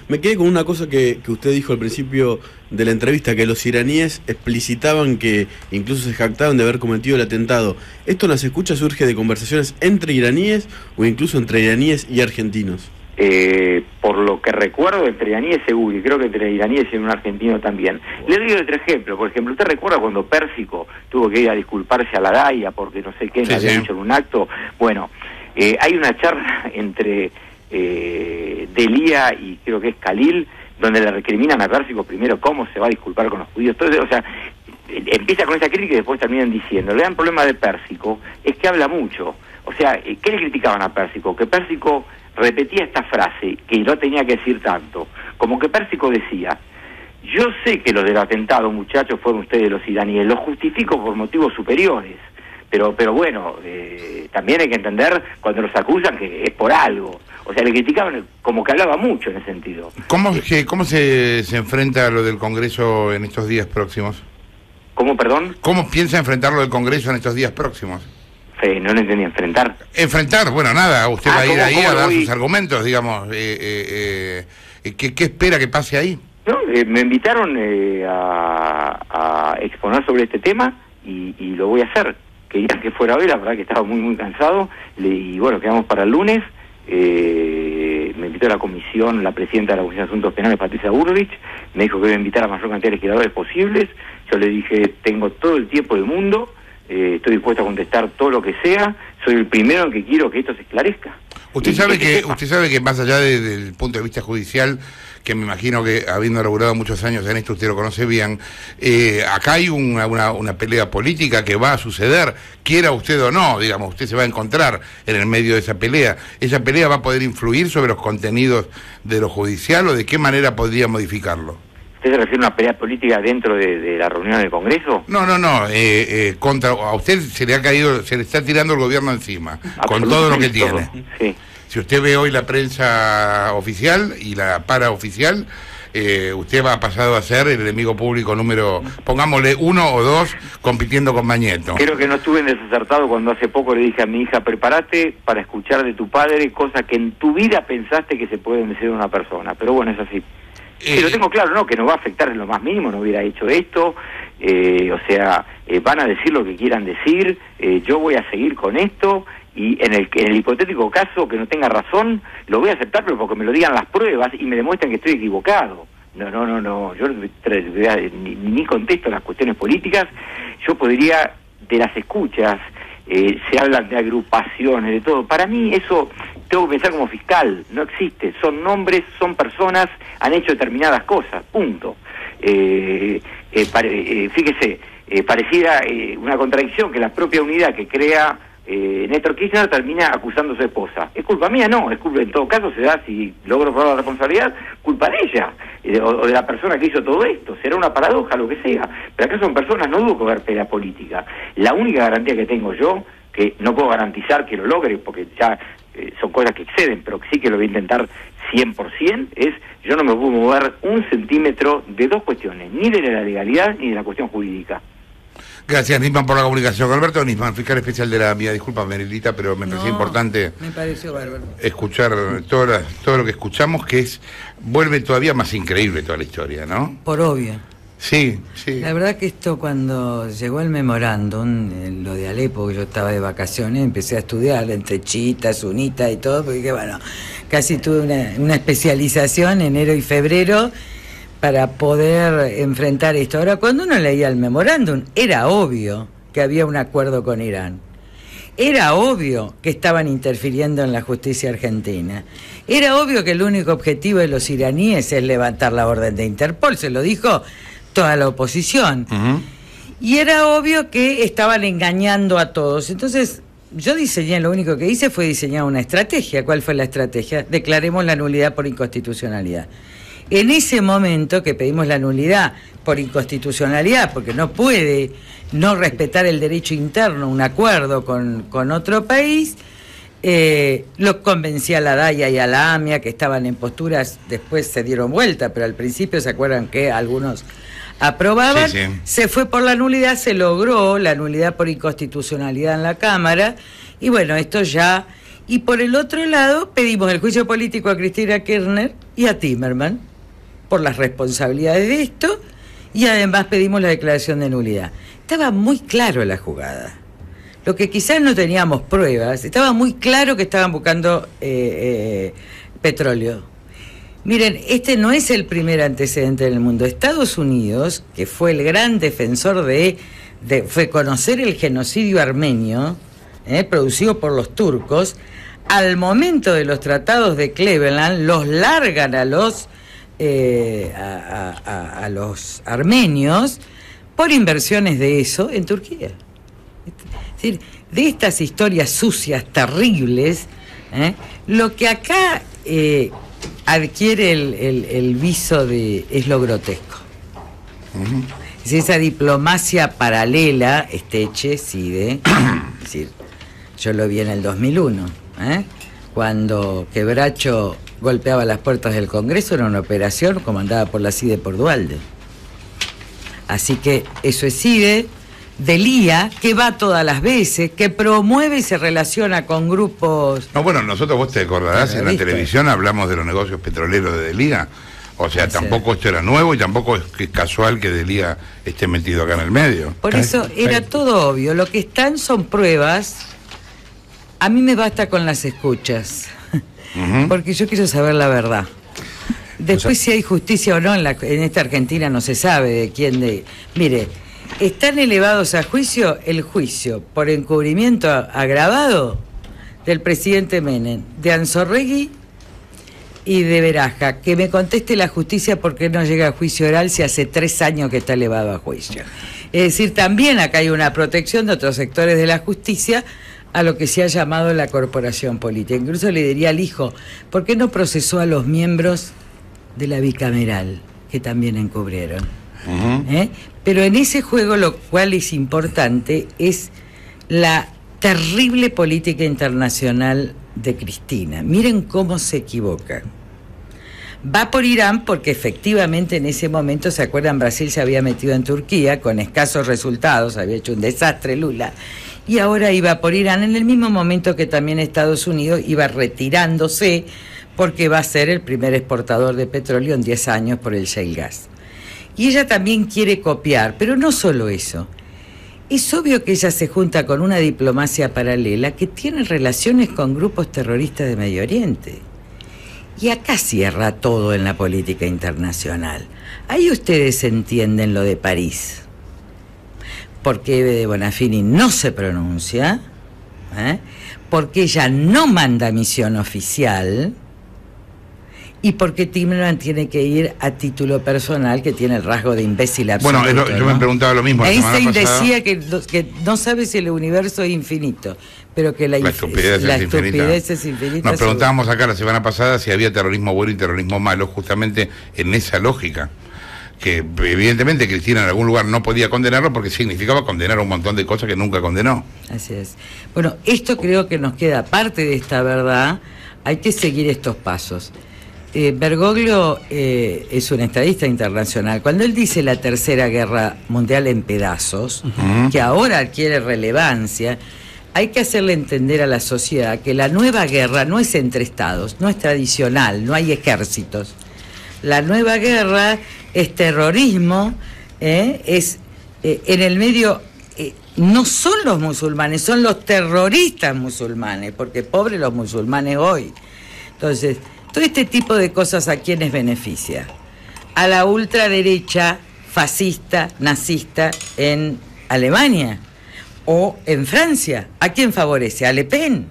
Me quedé con una cosa que usted dijo al principio de la entrevista, que los iraníes explicitaban que incluso se jactaban de haber cometido el atentado. ¿Esto en las escuchas surge de conversaciones entre iraníes o incluso entre iraníes y argentinos? Por lo que recuerdo, entre iraníes seguro, y creo que entre iraníes y un argentino también. Le doy otro ejemplo. Por ejemplo, ¿usted recuerda cuando Pérsico tuvo que ir a disculparse a la DAIA porque no sé qué le había dicho en un acto? Bueno, hay una charla entre Delía y creo que es Khalil, donde le recriminan a Pérsico primero cómo se va a disculpar con los judíos. Entonces, o sea, empieza con esa crítica y después terminan diciendo, el gran problema de Pérsico es que habla mucho. O sea, ¿qué le criticaban a Pérsico? Que Pérsico repetía esta frase, que no tenía que decir tanto, como que Pérsico decía, yo sé que los del atentado, muchachos, fueron ustedes los iraníes, los justifico por motivos superiores, pero bueno, también hay que entender cuando los acusan que es por algo. O sea, le criticaban como que hablaba mucho en ese sentido. ¿Cómo se enfrenta a lo del Congreso en estos días próximos? ¿Cómo, perdón? ¿Cómo piensa enfrentar lo del Congreso en estos días próximos? No lo entendí, enfrentar. Enfrentar, bueno, nada, usted va a ir ahí a dar sus argumentos, digamos. ¿Qué espera que pase ahí? No, me invitaron a exponer sobre este tema y lo voy a hacer. Quería que fuera hoy, la verdad que estaba muy cansado, y bueno, quedamos para el lunes. Me invitó a la comisión, la presidenta de la Comisión de Asuntos Penales, Patricia Burrich, me dijo que iba a invitar a la mayor cantidad de legisladores posibles. Yo le dije, tengo todo el tiempo del mundo, estoy dispuesto a contestar todo lo que sea, soy el primero en que quiero que esto se esclarezca. Usted sabe que más allá del punto de vista judicial, que me imagino que habiendo laburado muchos años en esto, usted lo conoce bien, acá hay una pelea política que va a suceder, quiera usted o no, digamos, usted se va a encontrar en el medio de esa pelea. ¿Esa pelea va a poder influir sobre los contenidos de lo judicial o de qué manera podría modificarlo? ¿Usted se refiere a una pelea política dentro de la reunión del Congreso? No, a usted se le está tirando el gobierno encima, con todo lo que tiene. Sí. Si usted ve hoy la prensa oficial y la paraoficial, usted va pasado a ser el enemigo público número, pongámosle 1 o 2, compitiendo con Mañeto. Creo que no estuve en desacertado cuando hace poco le dije a mi hija, prepárate para escuchar de tu padre cosas que en tu vida pensaste que se pueden decir de una persona. Pero bueno, es así. Sí, lo tengo claro, ¿no? Que no va a afectar en lo más mínimo, no hubiera hecho esto. Van a decir lo que quieran decir, yo voy a seguir con esto, y en el hipotético caso que no tenga razón, lo voy a aceptar, pero porque me lo digan las pruebas y me demuestran que estoy equivocado. No, yo ni contesto las cuestiones políticas. Yo podría, de las escuchas, se hablan de agrupaciones, de todo. Para mí eso tengo que pensar como fiscal, no existe. Son nombres, son personas, han hecho determinadas cosas, punto. Fíjese, pareciera una contradicción que la propia unidad que crea Néstor Kirchner termina acusando a su esposa. ¿Es culpa mía? No, es culpa, en todo caso se da, si logro probar la responsabilidad, culpa de ella, o de la persona que hizo todo esto. Será una paradoja, lo que sea, pero acá son personas, no dudo que haber pelea política. La única garantía que tengo yo, que no puedo garantizar que lo logre, porque ya son cosas que exceden, pero sí que lo voy a intentar 100%, es yo no me puedo mover un centímetro de dos cuestiones, ni de la legalidad ni de la cuestión jurídica. Gracias, Nisman, por la comunicación. Alberto Nisman, fiscal especial de la MIA. Disculpa, Merilita, pero me pareció importante escuchar todo lo que escuchamos, que vuelve todavía más increíble toda la historia, ¿no? Por obvio. Sí. La verdad que esto, cuando llegó el memorándum, lo de Alepo, que yo estaba de vacaciones, empecé a estudiar entre chiitas, sunitas y todo, porque bueno, casi tuve una especialización en enero y febrero para poder enfrentar esto. Ahora, cuando uno leía el memorándum, era obvio que había un acuerdo con Irán. Era obvio que estaban interfiriendo en la justicia argentina. Era obvio que el único objetivo de los iraníes es levantar la orden de Interpol, se lo dijo toda la oposición. Uh-huh. Y era obvio que estaban engañando a todos. Entonces, yo lo único que hice fue diseñar una estrategia. ¿Cuál fue la estrategia? Declaremos la nulidad por inconstitucionalidad. En ese momento que pedimos la nulidad por inconstitucionalidad, porque no puede no respetar el derecho interno, un acuerdo con otro país, los convencí a la DAIA y a la AMIA, que estaban en posturas, después se dieron vuelta, pero al principio se acuerdan que algunos aprobaban, sí. Se fue por la nulidad, se logró la nulidad por inconstitucionalidad en la Cámara, y bueno, esto ya... Y por el otro lado, pedimos el juicio político a Cristina Kirchner y a Timerman, por las responsabilidades de esto, y además pedimos la declaración de nulidad. Estaba muy claro la jugada. Lo que quizás no teníamos pruebas, estaba muy claro que estaban buscando petróleo. Miren, este no es el primer antecedente en el mundo. Estados Unidos, que fue el gran defensor fue conocer el genocidio armenio, producido por los turcos, al momento de los tratados de Cleveland, los largan a los armenios por inversiones de eso en Turquía. Es decir, de estas historias sucias, terribles, lo que acá adquiere el viso es lo grotesco. Es esa diplomacia paralela, CIDE, es decir, yo lo vi en el 2001, cuando Quebracho golpeaba las puertas del Congreso, era una operación comandada por la CIDE por Duhalde. Así que eso es CIDE, Delía, que va todas las veces, que promueve y se relaciona con grupos... No, bueno, vos te acordarás, en la televisión hablamos de los negocios petroleros de Delía, o sea, tampoco esto era nuevo y tampoco es casual que Delía esté metido acá en el medio. Por eso era todo obvio, lo que están son pruebas, a mí me basta con las escuchas. Porque yo quiero saber la verdad. Después, si hay justicia o no en esta Argentina no se sabe de quién. Mire, están elevados a juicio el juicio por encubrimiento agravado del presidente Menem, de Anzorregui y de Beraja. Que me conteste la justicia por qué no llega a juicio oral si hace 3 años que está elevado a juicio. Es decir, también acá hay una protección de otros sectores de la justicia a lo que se ha llamado la corporación política. Incluso le diría al hijo, ¿por qué no procesó a los miembros de la bicameral, que también encubrieron? Pero en ese juego lo cual es importante es la terrible política internacional de Cristina. Miren cómo se equivocan. Va por Irán porque efectivamente en ese momento, ¿se acuerdan? Brasil se había metido en Turquía con escasos resultados, había hecho un desastre Lula, y ahora iba por Irán en el mismo momento que también Estados Unidos iba retirándose porque va a ser el primer exportador de petróleo en 10 años por el shale gas. Y ella también quiere copiar, pero no solo eso. Es obvio que ella se junta con una diplomacia paralela que tiene relaciones con grupos terroristas de Medio Oriente. Y acá cierra todo en la política internacional. Ahí ustedes entienden lo de París. Porque Eve de Bonafini no se pronuncia, porque ella no manda misión oficial, y porque Timmermans tiene que ir a título personal, que tiene el rasgo de imbécil absoluto. Bueno, yo me preguntaba lo mismo. Einstein decía que no sabe si el universo es infinito, pero que la estupidez es infinita. Nos preguntábamos acá la semana pasada si había terrorismo bueno y terrorismo malo, justamente en esa lógica. Que evidentemente Cristina en algún lugar no podía condenarlo porque significaba condenar un montón de cosas que nunca condenó. Así es. Bueno, esto creo que nos queda parte de esta verdad. Hay que seguir estos pasos. Bergoglio es un estadista internacional. Cuando él dice la tercera guerra mundial en pedazos, que ahora adquiere relevancia, hay que hacerle entender a la sociedad que la nueva guerra no es entre estados, no es tradicional, no hay ejércitos. La nueva guerra es terrorismo, es en el medio, no son los musulmanes, son los terroristas musulmanes, porque pobres los musulmanes hoy. Entonces, todo este tipo de cosas, ¿a quiénes beneficia? A la ultraderecha fascista, nazista en Alemania o en Francia. ¿A quién favorece? A Le Pen.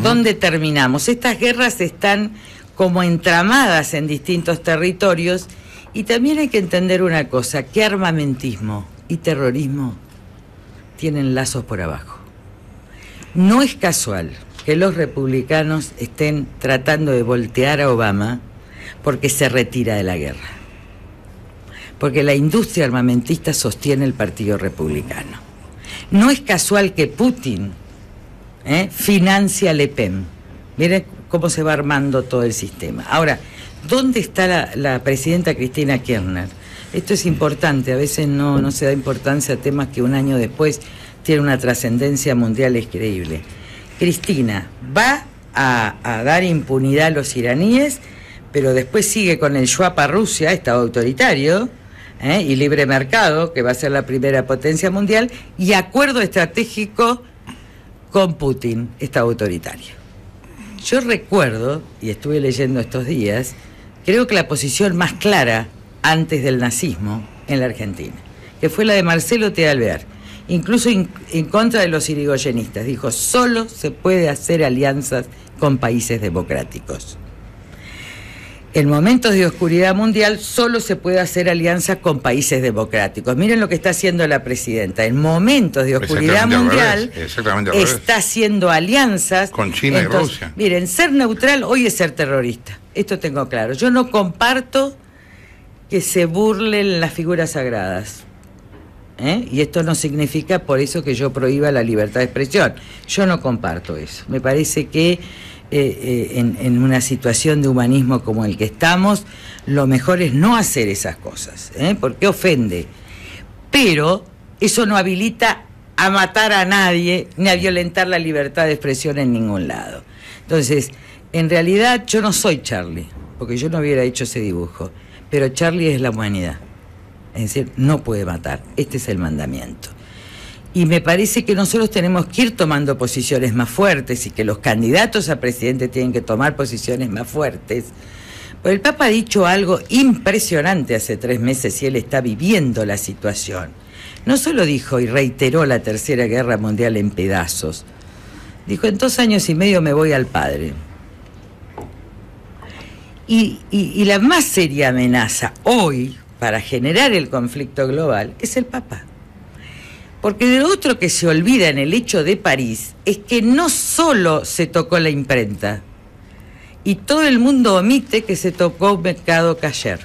¿Dónde terminamos? Estas guerras están como entramadas en distintos territorios, y también hay que entender una cosa, que armamentismo y terrorismo tienen lazos por abajo. No es casual que los republicanos estén tratando de voltear a Obama porque se retira de la guerra. Porque la industria armamentista sostiene el Partido Republicano. No es casual que Putin financia a Le Pen. Miren cómo se va armando todo el sistema. Ahora, ¿dónde está la presidenta Cristina Kirchner? Esto es importante, a veces no se da importancia a temas que un año después tienen una trascendencia mundial increíble. Cristina va a dar impunidad a los iraníes, pero después sigue con el Schwab a Rusia, Estado autoritario, y libre mercado, que va a ser la primera potencia mundial, y acuerdo estratégico con Putin, Estado autoritario. Yo recuerdo, y estuve leyendo estos días, creo que la posición más clara antes del nazismo en la Argentina, que fue la de Marcelo T. Alvear, incluso en contra de los irigoyenistas. Dijo, solo se puede hacer alianzas con países democráticos. En momentos de oscuridad mundial solo se puede hacer alianzas con países democráticos. Miren lo que está haciendo la presidenta. En momentos de oscuridad mundial está haciendo alianzas con China y Rusia. Miren, ser neutral hoy es ser terrorista. Esto tengo claro. Yo no comparto que se burlen las figuras sagradas. Y esto no significa por eso que yo prohíba la libertad de expresión. Yo no comparto eso. Me parece que en una situación de humanismo como el que estamos, lo mejor es no hacer esas cosas, porque ofende. Pero eso no habilita a matar a nadie ni a violentar la libertad de expresión en ningún lado. Entonces, en realidad yo no soy Charlie, porque yo no hubiera hecho ese dibujo, pero Charlie es la humanidad. Es decir, no puede matar. Este es el mandamiento. Y me parece que nosotros tenemos que ir tomando posiciones más fuertes y que los candidatos a presidente tienen que tomar posiciones más fuertes. Pero el Papa ha dicho algo impresionante hace 3 meses y él está viviendo la situación. No solo dijo y reiteró la Tercera Guerra Mundial en pedazos. Dijo, en 2 años y medio me voy al Padre. Y la más seria amenaza hoy para generar el conflicto global es el Papa. Porque de lo otro que se olvida en el hecho de París es que no solo se tocó la imprenta, y todo el mundo omite que se tocó un mercado kasher.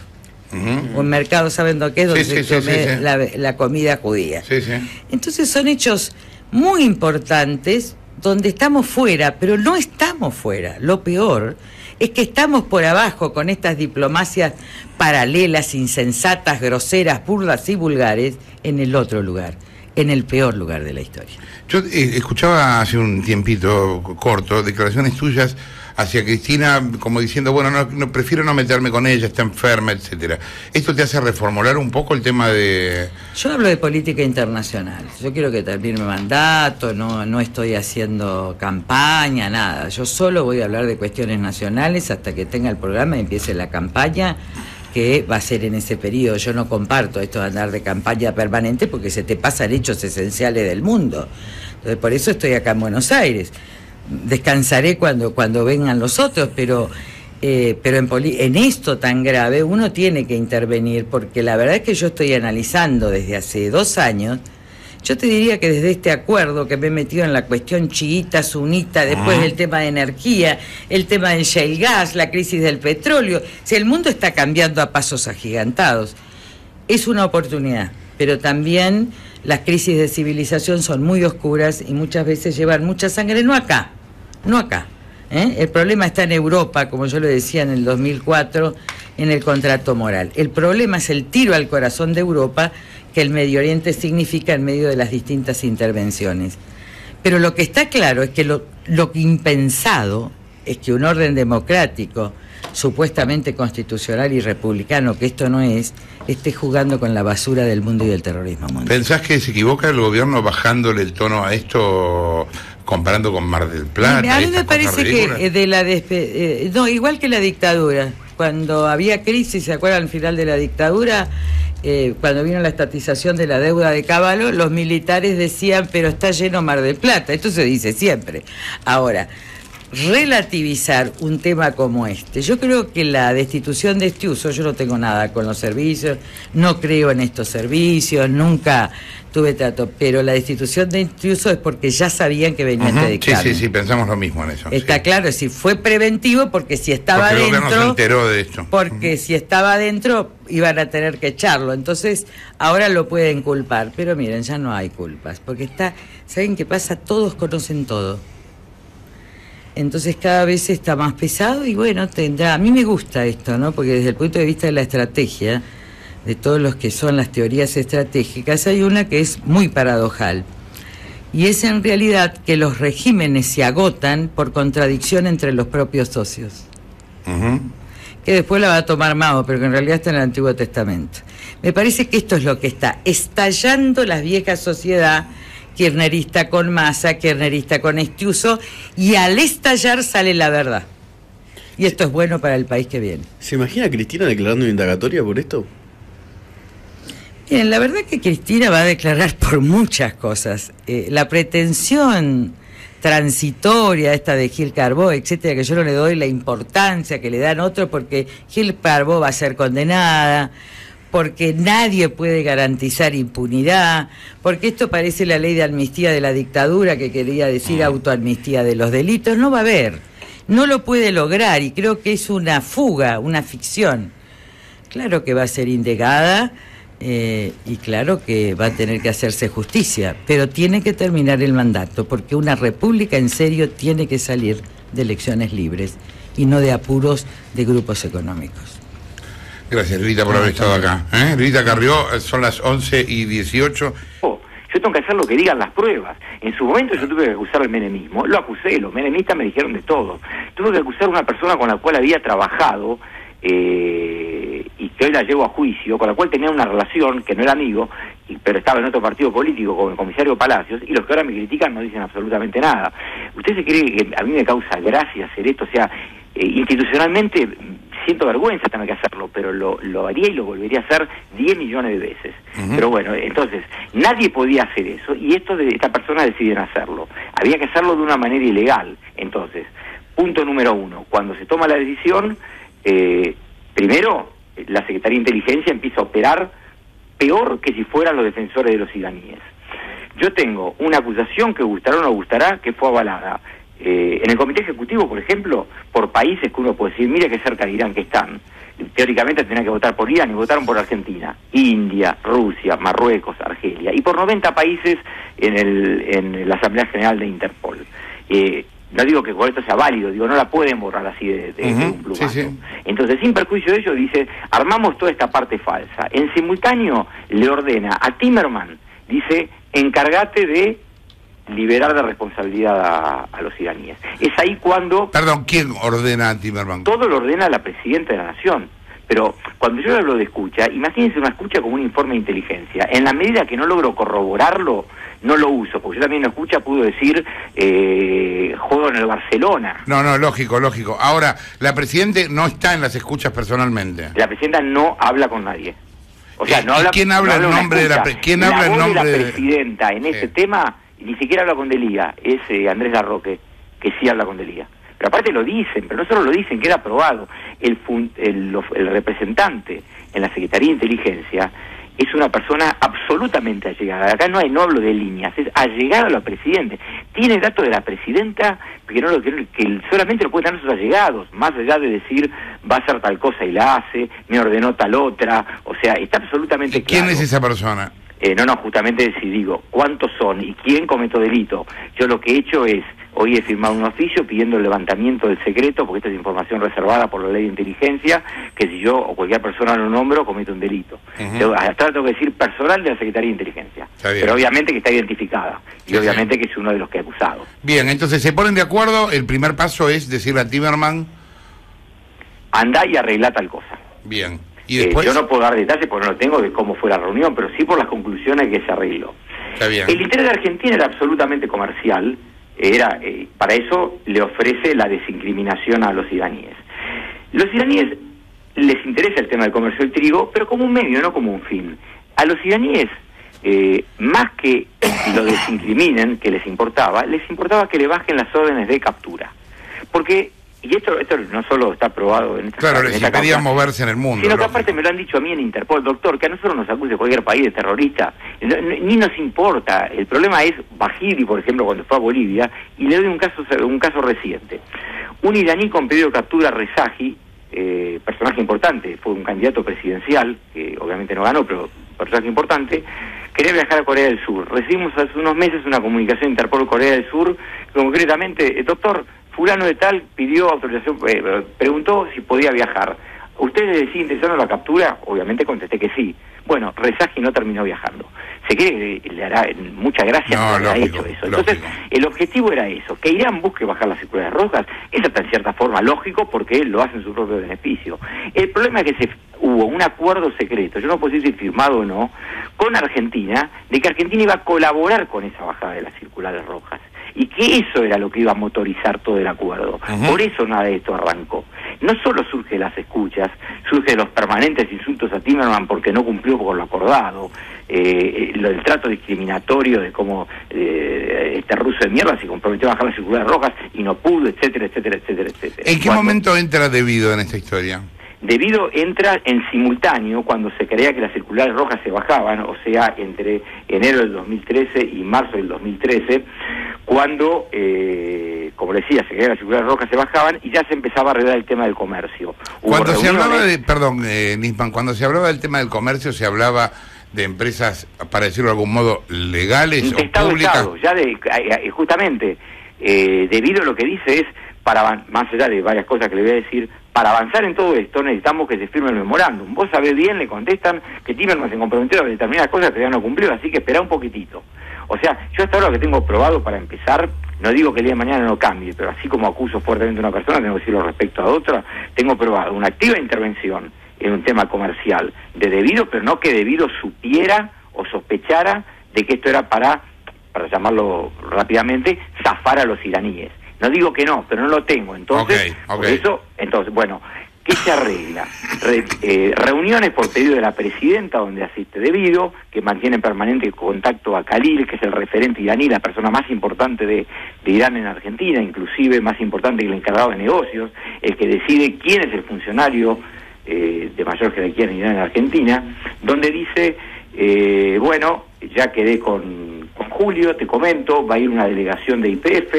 Un mercado, ¿saben lo que es? Donde se come la comida judía. Entonces son hechos muy importantes donde estamos fuera, pero no estamos fuera. Lo peor es que estamos por abajo con estas diplomacias paralelas, insensatas, groseras, burdas y vulgares en el otro lugar, en el peor lugar de la historia. Yo escuchaba hace un tiempito corto declaraciones tuyas hacia Cristina como diciendo, bueno, no prefiero no meterme con ella, está enferma, etcétera. ¿Esto te hace reformular un poco el tema de...? Yo hablo de política internacional. Yo quiero que termine mi mandato, no estoy haciendo campaña, nada. Yo solo voy a hablar de cuestiones nacionales hasta que tenga el programa y empiece la campaña, que va a ser en ese periodo. Yo no comparto esto de andar de campaña permanente porque se te pasan hechos esenciales del mundo. Entonces, por eso estoy acá en Buenos Aires. Descansaré cuando vengan los otros, pero en esto tan grave uno tiene que intervenir, porque la verdad es que yo estoy analizando desde hace 2 años. Yo te diría que desde este acuerdo que me he metido en la cuestión chiita, sunita, después del tema de energía, el tema del shale gas, la crisis del petróleo, si el mundo está cambiando a pasos agigantados, es una oportunidad, pero también las crisis de civilización son muy oscuras y muchas veces llevan mucha sangre, no acá. El problema está en Europa, como yo lo decía en el 2004, en el contrato moral. El problema es el tiro al corazón de Europa que el Medio Oriente significa en medio de las distintas intervenciones. Pero lo que está claro es que lo impensado es que un orden democrático, supuestamente constitucional y republicano, que esto no es, esté jugando con la basura del mundo y del terrorismo mundial. ¿Pensás que se equivoca el gobierno bajándole el tono a esto, comparando con Mar del Plata? A mí me parece que igual que la dictadura, cuando había crisis, ¿se acuerdan al final de la dictadura? Cuando vino la estatización de la deuda de Cavallo, los militares decían, pero está lleno Mar del Plata. Esto se dice siempre. Ahora, relativizar un tema como este, yo creo que la destitución de Estiuso, yo no tengo nada con los servicios, no creo en estos servicios, nunca tuve trato, pero la destitución de Estiuso es porque ya sabían que venía este dictamen. Sí, pensamos lo mismo en eso. Está claro, si fue preventivo, porque si estaba porque dentro, el gobierno se enteró de esto. Porque si estaba adentro iban a tener que echarlo, entonces ahora lo pueden culpar, pero miren, ya no hay culpas, porque ¿saben qué pasa? Todos conocen todo. Entonces cada vez está más pesado y bueno, a mí me gusta esto, ¿no? Porque desde el punto de vista de la estrategia, de todos los que son las teorías estratégicas, hay una que es muy paradojal. Y es en realidad que los regímenes se agotan por contradicción entre los propios socios. Que después la va a tomar Mao, pero que en realidad está en el Antiguo Testamento. Me parece que esto es lo que está estallando la vieja sociedad kirchnerista con Massa, kirchnerista con Estiuso, y al estallar sale la verdad. Y esto es bueno para el país que viene. ¿Se imagina a Cristina declarando una indagatoria por esto? Miren, la verdad que Cristina va a declarar por muchas cosas. La pretensión transitoria esta de Gil Carbó, etcétera, que yo no le doy la importancia que le dan otros, porque Gil Carbó va a ser condenada, porque nadie puede garantizar impunidad, porque esto parece la ley de amnistía de la dictadura, que quería decir autoamnistía de los delitos. No va a haber, no lo puede lograr, y creo que es una fuga, una ficción. Claro que va a ser indagada, y claro que va a tener que hacerse justicia, pero tiene que terminar el mandato, porque una república en serio tiene que salir de elecciones libres y no de apuros de grupos económicos. Gracias, Lilita, por haber estado acá. Lilita Carrió, son las 11:18. Yo tengo que hacer lo que digan las pruebas. En su momento yo tuve que acusar al menemismo. Lo acusé, los menemistas me dijeron de todo. Tuve que acusar a una persona con la cual había trabajado y que hoy la llevo a juicio, con la cual tenía una relación, que no era amigo, pero estaba en otro partido político, como el comisario Palacios, y los que ahora me critican no dicen absolutamente nada. ¿Usted se cree que a mí me causa gracia hacer esto? O sea, institucionalmente siento vergüenza tener que hacerlo, pero lo haría y lo volvería a hacer 10 millones de veces. Pero bueno, entonces, nadie podía hacer eso, y esta persona decidieron hacerlo. Había que hacerlo de una manera ilegal. Entonces, punto número 1, cuando se toma la decisión, primero, la Secretaría de Inteligencia empieza a operar peor que si fueran los defensores de los iraníes. Yo tengo una acusación que gustará o no gustará, que fue avalada en el Comité Ejecutivo, por ejemplo, por países que uno puede decir, mire qué cerca de Irán que están. Teóricamente tendrían que votar por Irán y votaron por Argentina, India, Rusia, Marruecos, Argelia, y por 90 países en la Asamblea General de Interpol. No digo que con esto sea válido, digo, no la pueden borrar así de un plumazo. Sí. Entonces, sin perjuicio de ello, dice, armamos toda esta parte falsa. En simultáneo, le ordena a Timerman, dice, encárgate de liberar de responsabilidad a los iraníes. Es ahí cuando... Perdón, ¿quién ordena a Timerman? Todo lo ordena la presidenta de la Nación. Pero cuando yo hablo de escucha, imagínense una escucha como un informe de inteligencia. En la medida que no logro corroborarlo, no lo uso, porque yo también en escucha puedo decir juego en el Barcelona. No, lógico. Ahora, la presidenta no está en las escuchas personalmente. La presidenta no habla con nadie. O sea, no habla. ¿Quién habla en nombre de la ¿Quién habla en nombre de la presidenta en este tema? Ni siquiera habla con Delía, es Andrés Larroque, que sí habla con Delía. Pero aparte lo dicen, pero no solo lo dicen, queda aprobado. El representante en la Secretaría de Inteligencia es una persona absolutamente allegada. Acá no hablo de líneas, es allegado a la presidenta. Tiene datos de la presidenta que solamente lo pueden dar sus allegados, más allá de decir va a hacer tal cosa y la hace, me ordenó tal otra. O sea, está absolutamente claro. ¿Quién es esa persona? Justamente si digo cuántos son y quién cometió delito. Yo lo que he hecho es, hoy he firmado un oficio pidiendo el levantamiento del secreto, porque esta es información reservada por la ley de inteligencia, que si yo o cualquier persona lo nombro, comete un delito. Hasta tengo que decir personal de la Secretaría de Inteligencia. Pero obviamente que está identificada, y obviamente que es uno de los que he acusado. Bien, entonces se ponen de acuerdo, el primer paso es decirle a Timerman... Andá y arreglá tal cosa. Bien. ¿Y después? Yo no puedo dar detalles porque no lo tengo de cómo fue la reunión, pero sí por las conclusiones que se arregló. Está bien. El interés de Argentina era absolutamente comercial, para eso le ofrece la desincriminación a los iraníes. Los iraníes les interesa el tema del comercio del trigo, pero como un medio, no como un fin. A los iraníes, más que lo desincriminen, que les importaba que le bajen las órdenes de captura. Porque... Y esto no solo está aprobado en esta... Claro, les impedían moverse en el mundo. Sino que aparte me lo han dicho a mí en Interpol, doctor, que a nosotros nos acuse cualquier país de terrorista. Ni nos importa. El problema es Bajiri, por ejemplo, cuando fue a Bolivia, y le doy un caso reciente. Un iraní con pedido de captura, Rezaji, personaje importante, fue un candidato presidencial, que obviamente no ganó, pero personaje importante, quería viajar a Corea del Sur. Recibimos hace unos meses una comunicación de Interpol Corea del Sur, concretamente, doctor, fulano de tal pidió autorización, preguntó si podía viajar. ¿Ustedes les sigue interesando la captura? Obviamente contesté que sí. Bueno, Rezaji no terminó viajando. Se cree que le hará mucha gracia que haya hecho eso. Entonces, el objetivo era eso, que Irán busque bajar las circulares rojas. Es hasta en cierta forma lógico porque lo hace en su propio beneficio. El problema es que hubo un acuerdo secreto, yo no puedo decir si firmado o no, con Argentina, de que Argentina iba a colaborar con esa bajada de las circulares rojas. Y que eso era lo que iba a motorizar todo el acuerdo. Por eso nada de esto arrancó. No solo surge de las escuchas, surge de los permanentes insultos a Timerman porque no cumplió con lo acordado, el trato discriminatorio de cómo este ruso de mierda se comprometió a bajar las circulares rojas y no pudo, etcétera, etcétera, etcétera, etcétera. ¿En qué momento entra Debido en esta historia? Debido entra en simultáneo cuando se creía que las circulares rojas se bajaban, o sea, entre enero del 2013 y marzo del 2013, cuando, como decía, se creía que las circulares rojas se bajaban y ya se empezaba a arreglar el tema del comercio. Cuando se hablaba de, perdón, Nisman, cuando se hablaba del tema del comercio se hablaba de empresas, para decirlo de algún modo, legales o públicas. Estado, ya justamente, Debido lo que dice es, más allá de varias cosas que le voy a decir, para avanzar en todo esto necesitamos que se firme el memorándum. Vos sabés bien, le contestan que Timerman se comprometió a determinadas cosas que ya no cumplió, así que espera un poquitito. O sea, yo hasta ahora lo que tengo probado para empezar, no digo que el día de mañana no cambie, pero así como acuso fuertemente a una persona, tengo que decirlo respecto a otra, tengo probado una activa intervención en un tema comercial de Debido, pero no que Debido supiera o sospechara de que esto era para llamarlo rápidamente, zafar a los iraníes. No digo que no, pero no lo tengo. Entonces, por eso, bueno, ¿qué se arregla? Reuniones por pedido de la presidenta donde asiste Debido, que mantiene permanente contacto a Khalil, que es el referente iraní, la persona más importante de Irán en Argentina, inclusive más importante que el encargado de negocios, el que decide quién es el funcionario de mayor jerarquía en Irán en Argentina, donde dice, bueno, ya quedé con Julio, te comento, va a ir una delegación de YPF,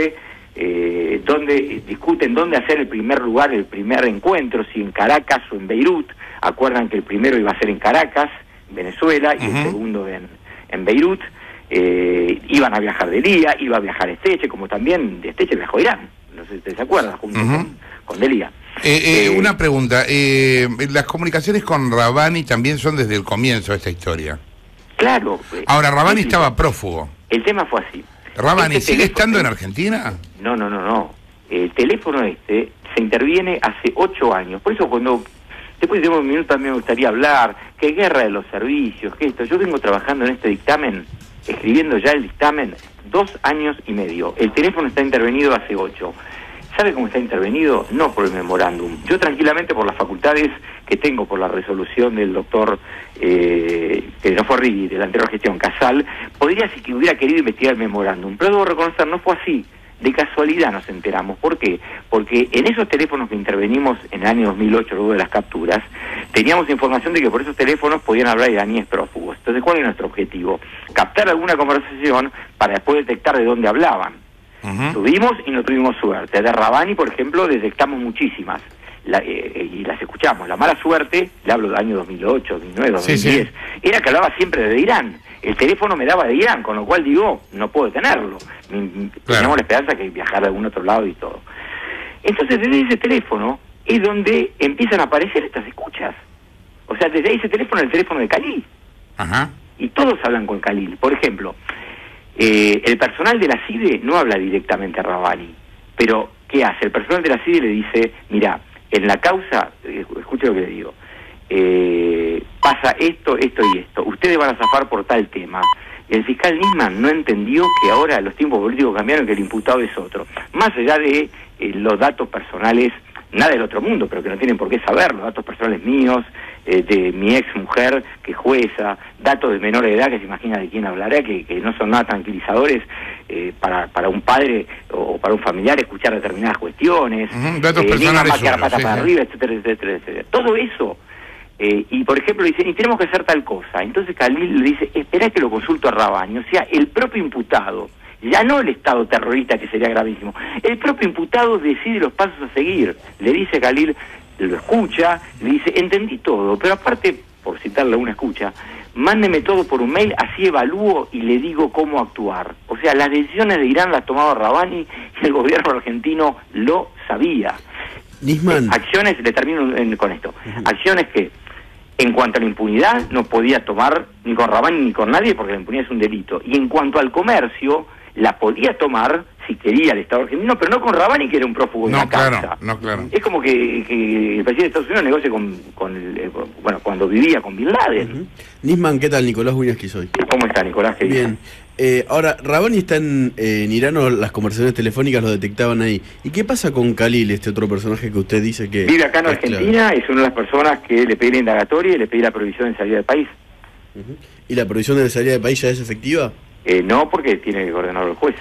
donde discuten dónde hacer el primer lugar, el primer encuentro, si en Caracas o en Beirut. Acuerdan que el primero iba a ser en Caracas, Venezuela, y el segundo en Beirut. Iban a viajar Delía, iba a viajar Esteche, como también de Esteche viajó a Irán, no sé si ustedes se acuerdan, junto con Delía. Una pregunta, las comunicaciones con Rabani también son desde el comienzo de esta historia. Claro. Ahora, Rabani estaba prófugo. El tema fue así. Rabani, ¿sigue estando en Argentina? No. El teléfono se interviene hace 8 años. Por eso cuando... Después de un minuto también me gustaría hablar, que guerra de los servicios, que esto. Yo vengo trabajando en este dictamen, escribiendo ya el dictamen, 2 años y medio. El teléfono está intervenido hace 8. ¿Sabe cómo está intervenido? No por el memorándum. Yo tranquilamente por las facultades que tengo, por la resolución del doctor, que no fue Rigui, de la anterior gestión, Casal, podría, si que hubiera querido investigar el memorándum. Pero debo reconocer, no fue así. De casualidad nos enteramos. ¿Por qué? Porque en esos teléfonos que intervenimos en el año 2008, luego de las capturas, teníamos información de que por esos teléfonos podían hablar iraníes prófugos. Entonces, ¿cuál es nuestro objetivo? Captar alguna conversación para después detectar de dónde hablaban. Tuvimos y no tuvimos suerte. De Rabani, por ejemplo, detectamos muchísimas. Y las escuchamos. La mala suerte, le hablo del año 2008, 2009, 2010, sí. Era que hablaba siempre desde Irán. El teléfono me daba de Irán, con lo cual digo, no puedo tenerlo. Teníamos la esperanza que viajar a algún otro lado y todo. Entonces, desde ese teléfono es donde empiezan a aparecer estas escuchas. O sea, desde ese teléfono, el teléfono de Khalil. Ajá. Y todos hablan con Khalil. Por ejemplo, el personal de la CIDE no habla directamente a Rabani. Pero, ¿qué hace? El personal de la CIDE le dice, mira, en la causa, escuche lo que le digo, pasa esto y esto, ustedes van a zafar por tal tema. El fiscal Nisman no entendió que ahora los tiempos políticos cambiaron, que el imputado es otro. Más allá de los datos personales, nada del otro mundo, pero que no tienen por qué saber, los datos personales míos, de mi ex mujer, que es jueza, datos de menor edad, que se imagina de quién hablará, que no son nada tranquilizadores para un padre o para un familiar escuchar determinadas cuestiones, datos personales más que la pata para arriba, etcétera. Todo eso. Y por ejemplo dicen, y tenemos que hacer tal cosa. Entonces Khalil le dice, espera que lo consulto a Rabani. O sea, el propio imputado, ya no el Estado terrorista, que sería gravísimo, el propio imputado decide los pasos a seguir. Le dice Khalil, lo escucha, le dice, entendí todo, pero aparte, por citarle una escucha, mándeme todo por un mail, así evalúo y le digo cómo actuar. O sea, las decisiones de Irán las tomaba Rabani y el gobierno argentino lo sabía. Nisman. Acciones, le termino con esto, acciones que en cuanto a la impunidad no podía tomar ni con Rabani ni con nadie, porque la impunidad es un delito. Y en cuanto al comercio, la podía tomar si quería el Estado argentino, pero no con Rabani, que era un prófugo de la causa. Claro. Es como que el presidente de Estados Unidos negocie bueno, cuando vivía con Bin Laden. Nisman, ¿qué tal? Nicolás Wiñaski soy. ¿Cómo está, Nicolás? Bien. Ahora, Rabani está en Irán, o las conversaciones telefónicas lo detectaban ahí. ¿Y qué pasa con Khalil, este otro personaje que usted dice que... Vive acá en Argentina, es una de las personas que le pedí la indagatoria y le pedí la prohibición de salida del país. ¿Y la prohibición de salida del país ya es efectiva? No, porque tiene que ordenarlo el juez.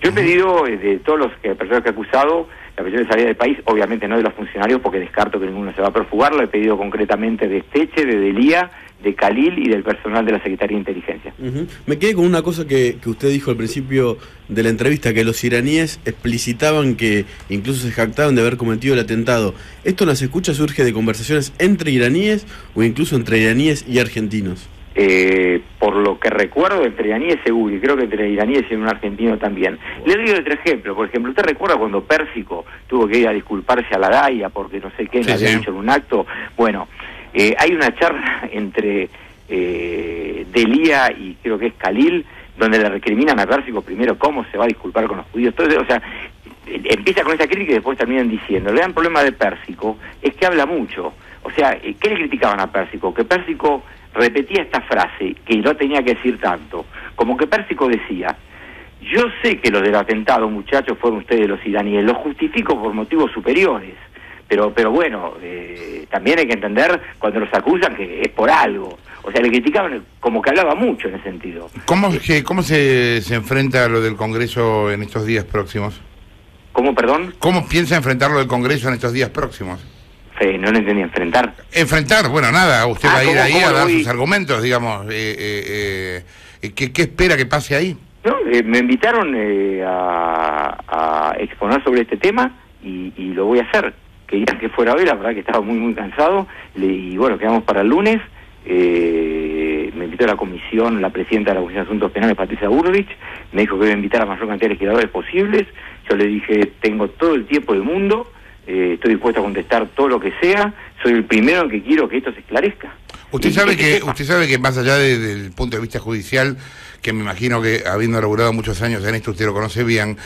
Yo he pedido de todos los personas que he acusado la prohibición de salida del país, obviamente no de los funcionarios, porque descarto que ninguno se va a perfugar. Lo he pedido concretamente de Esteche, de Delía, de Khalil y del personal de la Secretaría de Inteligencia. Me quedé con una cosa que usted dijo al principio de la entrevista, que los iraníes explicitaban que incluso se jactaban de haber cometido el atentado. ¿Esto en las escuchas surge de conversaciones entre iraníes o incluso entre iraníes y argentinos? Por lo que recuerdo, entre iraníes seguro, y creo que entre iraníes y un argentino también. Le doy otro ejemplo. Por ejemplo, ¿usted recuerda cuando Pérsico tuvo que ir a disculparse a la DAIA porque no sé qué le había dicho en un acto? Bueno, hay una charla entre Delía y creo que es Khalil, donde le recriminan a Pérsico primero cómo se va a disculpar con los judíos. Entonces, o sea, empieza con esa crítica y después terminan diciendo, el gran problema de Pérsico es que habla mucho. O sea, ¿qué le criticaban a Pérsico? Que Pérsico repetía esta frase, que no tenía que decir tanto, como que Pérsico decía, yo sé que los del atentado, muchachos, fueron ustedes los iraníes, los justifico por motivos superiores, pero bueno, también hay que entender cuando los acusan que es por algo. O sea, le criticaban como que hablaba mucho en ese sentido. ¿Cómo se enfrenta lo del Congreso en estos días próximos? ¿Cómo, perdón? ¿Cómo piensa enfrentarlo del Congreso en estos días próximos? No lo entendí, enfrentar. Enfrentar, bueno, nada, usted va a ir ahí a dar sus argumentos, digamos. ¿Qué espera que pase ahí? No, me invitaron a exponer sobre este tema y lo voy a hacer. Querían que fuera hoy, la verdad que estaba muy cansado, y bueno, quedamos para el lunes. Me invitó a la comisión, la presidenta de la Comisión de Asuntos Penales, Patricia Burrich, me dijo que iba a invitar a la mayor cantidad de legisladores posibles. Yo le dije, tengo todo el tiempo del mundo, estoy dispuesto a contestar todo lo que sea, soy el primero en que quiero que esto se esclarezca. Usted sabe que más allá del punto de vista judicial, que me imagino que habiendo laburado muchos años en esto, usted lo conoce bien,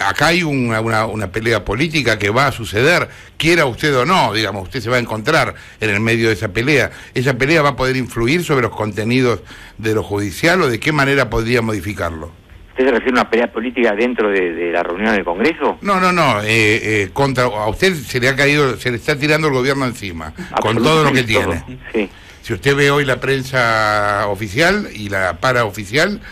acá hay una pelea política que va a suceder, quiera usted o no, digamos, usted se va a encontrar en el medio de esa pelea. ¿Esa pelea va a poder influir sobre los contenidos de lo judicial o de qué manera podría modificarlo? ¿Usted se refiere a una pelea política dentro de la reunión del Congreso? No, a usted se le está tirando el gobierno encima, con todo lo que tiene. Sí. Si usted ve hoy la prensa oficial y la paraoficial,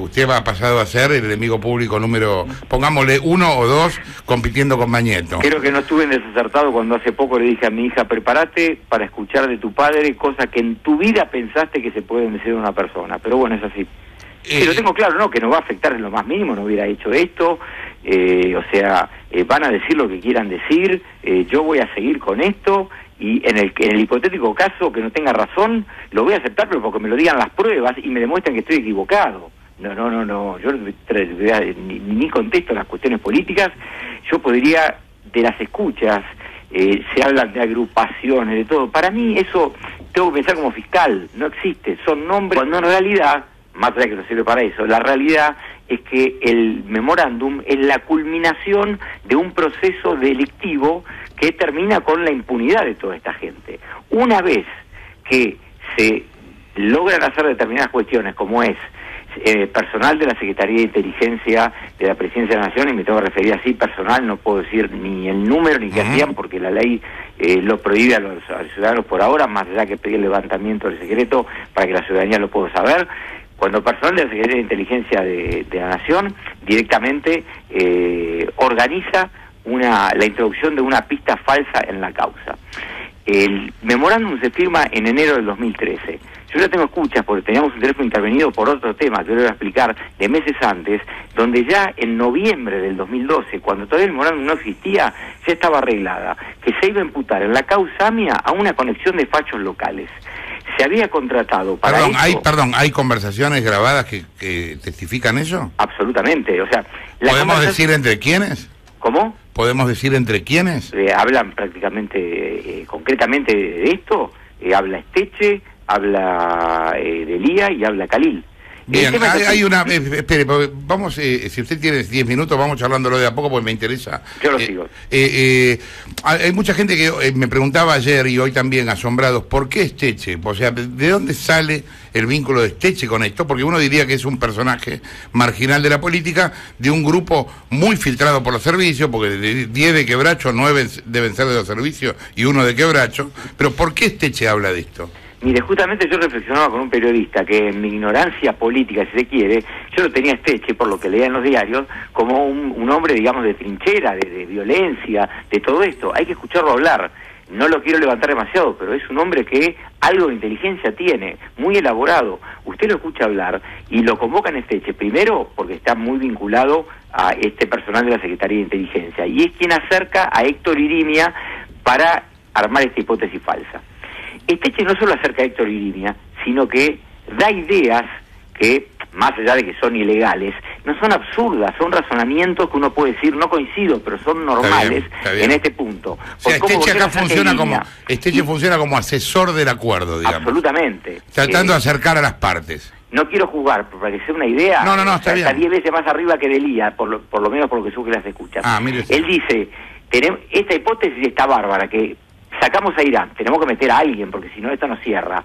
usted ha pasado a ser el enemigo público número, pongámosle 1 o 2, compitiendo con Mañeto. Creo que no estuve en desacertado cuando hace poco le dije a mi hija, prepárate para escuchar de tu padre cosas que en tu vida pensaste que se pueden decir de una persona. Pero bueno, es así. Sí, lo tengo claro, ¿no? Que no va a afectar en lo más mínimo, no hubiera hecho esto, van a decir lo que quieran decir, yo voy a seguir con esto, y en el hipotético caso que no tenga razón, lo voy a aceptar, pero porque me lo digan las pruebas y me demuestran que estoy equivocado. No, yo ni contesto las cuestiones políticas. Yo podría, de las escuchas, se hablan de agrupaciones, de todo. Para mí eso, tengo que pensar como fiscal, no existe, son nombres, cuando en realidad, más allá que no sirve para eso, la realidad es que el memorándum es la culminación de un proceso delictivo que termina con la impunidad de toda esta gente. Una vez que se logran hacer determinadas cuestiones, como es personal de la Secretaría de Inteligencia de la Presidencia de la Nación, y me tengo que referir así, personal, no puedo decir ni el número ni qué hacían, porque la ley lo prohíbe a los ciudadanos por ahora, más allá que pedir el levantamiento del secreto para que la ciudadanía lo pueda saber. Cuando personal de la Secretaría de Inteligencia de la Nación directamente organiza la introducción de una pista falsa en la causa. El memorándum se firma en enero del 2013. Yo ya tengo escuchas porque teníamos un teléfono intervenido por otro tema que yo le voy a explicar de meses antes, donde ya en noviembre del 2012, cuando todavía el memorándum no existía, ya estaba arreglada, que se iba a imputar en la causa AMIA a una conexión de fachos locales. Se había contratado para ¿hay conversaciones grabadas que testifican eso? Absolutamente, o sea... ¿Podemos decir entre quiénes? ¿Cómo? ¿Podemos decir entre quiénes? Hablan prácticamente, concretamente de esto, habla Esteche, habla Delía y habla Khalil. Bien, hay una... espere, vamos, si usted tiene 10 minutos, vamos charlándolo de a poco porque me interesa. Yo lo sigo. Hay mucha gente que me preguntaba ayer y hoy también, asombrados, ¿por qué Esteche? O sea, ¿de dónde sale el vínculo de Esteche con esto? Porque uno diría que es un personaje marginal de la política, de un grupo muy filtrado por los servicios, porque de 10 de Quebracho, 9 deben ser de los servicios y 1 de Quebracho. Pero ¿por qué Esteche habla de esto? Mire, justamente yo reflexionaba con un periodista que en mi ignorancia política, si se quiere, yo lo tenía Esteche, por lo que leía en los diarios, como un hombre, digamos, de trinchera, de violencia, de todo esto. Hay que escucharlo hablar. No lo quiero levantar demasiado, pero es un hombre que algo de inteligencia tiene, muy elaborado. Usted lo escucha hablar y lo convoca en Esteche, primero porque está muy vinculado a este personal de la Secretaría de Inteligencia, y es quien acerca a Héctor Irimia para armar esta hipótesis falsa. Esteche no solo acerca a Héctor Irimia, sino que da ideas que, más allá de que son ilegales, no son absurdas, son razonamientos que uno puede decir, no coincido, pero son normales está bien. En este punto. O sea, Esteche acá funciona como asesor del acuerdo, digamos. Absolutamente. Tratando de acercar a las partes. No quiero jugar, pero para que sea una idea, no, está bien. Está 10 veces más arriba que Delía, por lo menos por lo que surge las escuchas. Mire. Él dice, esta hipótesis está bárbara, que sacamos a Irán, tenemos que meter a alguien, porque si no esto no cierra.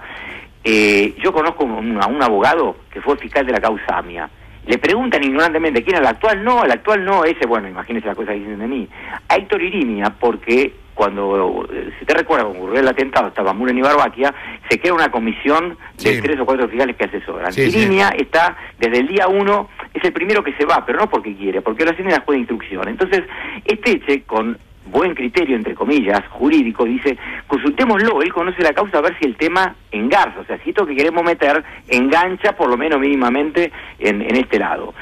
Yo conozco a un abogado que fue fiscal de la causa AMIA. Le preguntan ignorantemente quién es el actual. No, el actual no, ese, bueno, imagínese la cosa que dicen de mí. A Héctor Irimia, porque cuando, si te recuerdas, cuando ocurrió el atentado, estaba Muren y Barbaquia, se crea una comisión de 3 o 4 fiscales que asesoran. Irimia está, desde el día 1, es el primero que se va, pero no porque quiere, porque lo hacen en la juez de instrucción. Entonces, Esteche, con buen criterio, entre comillas, jurídico, dice, consultémoslo, él conoce la causa, a ver si el tema engarza, o sea, si esto que queremos meter engancha, por lo menos mínimamente, en este lado.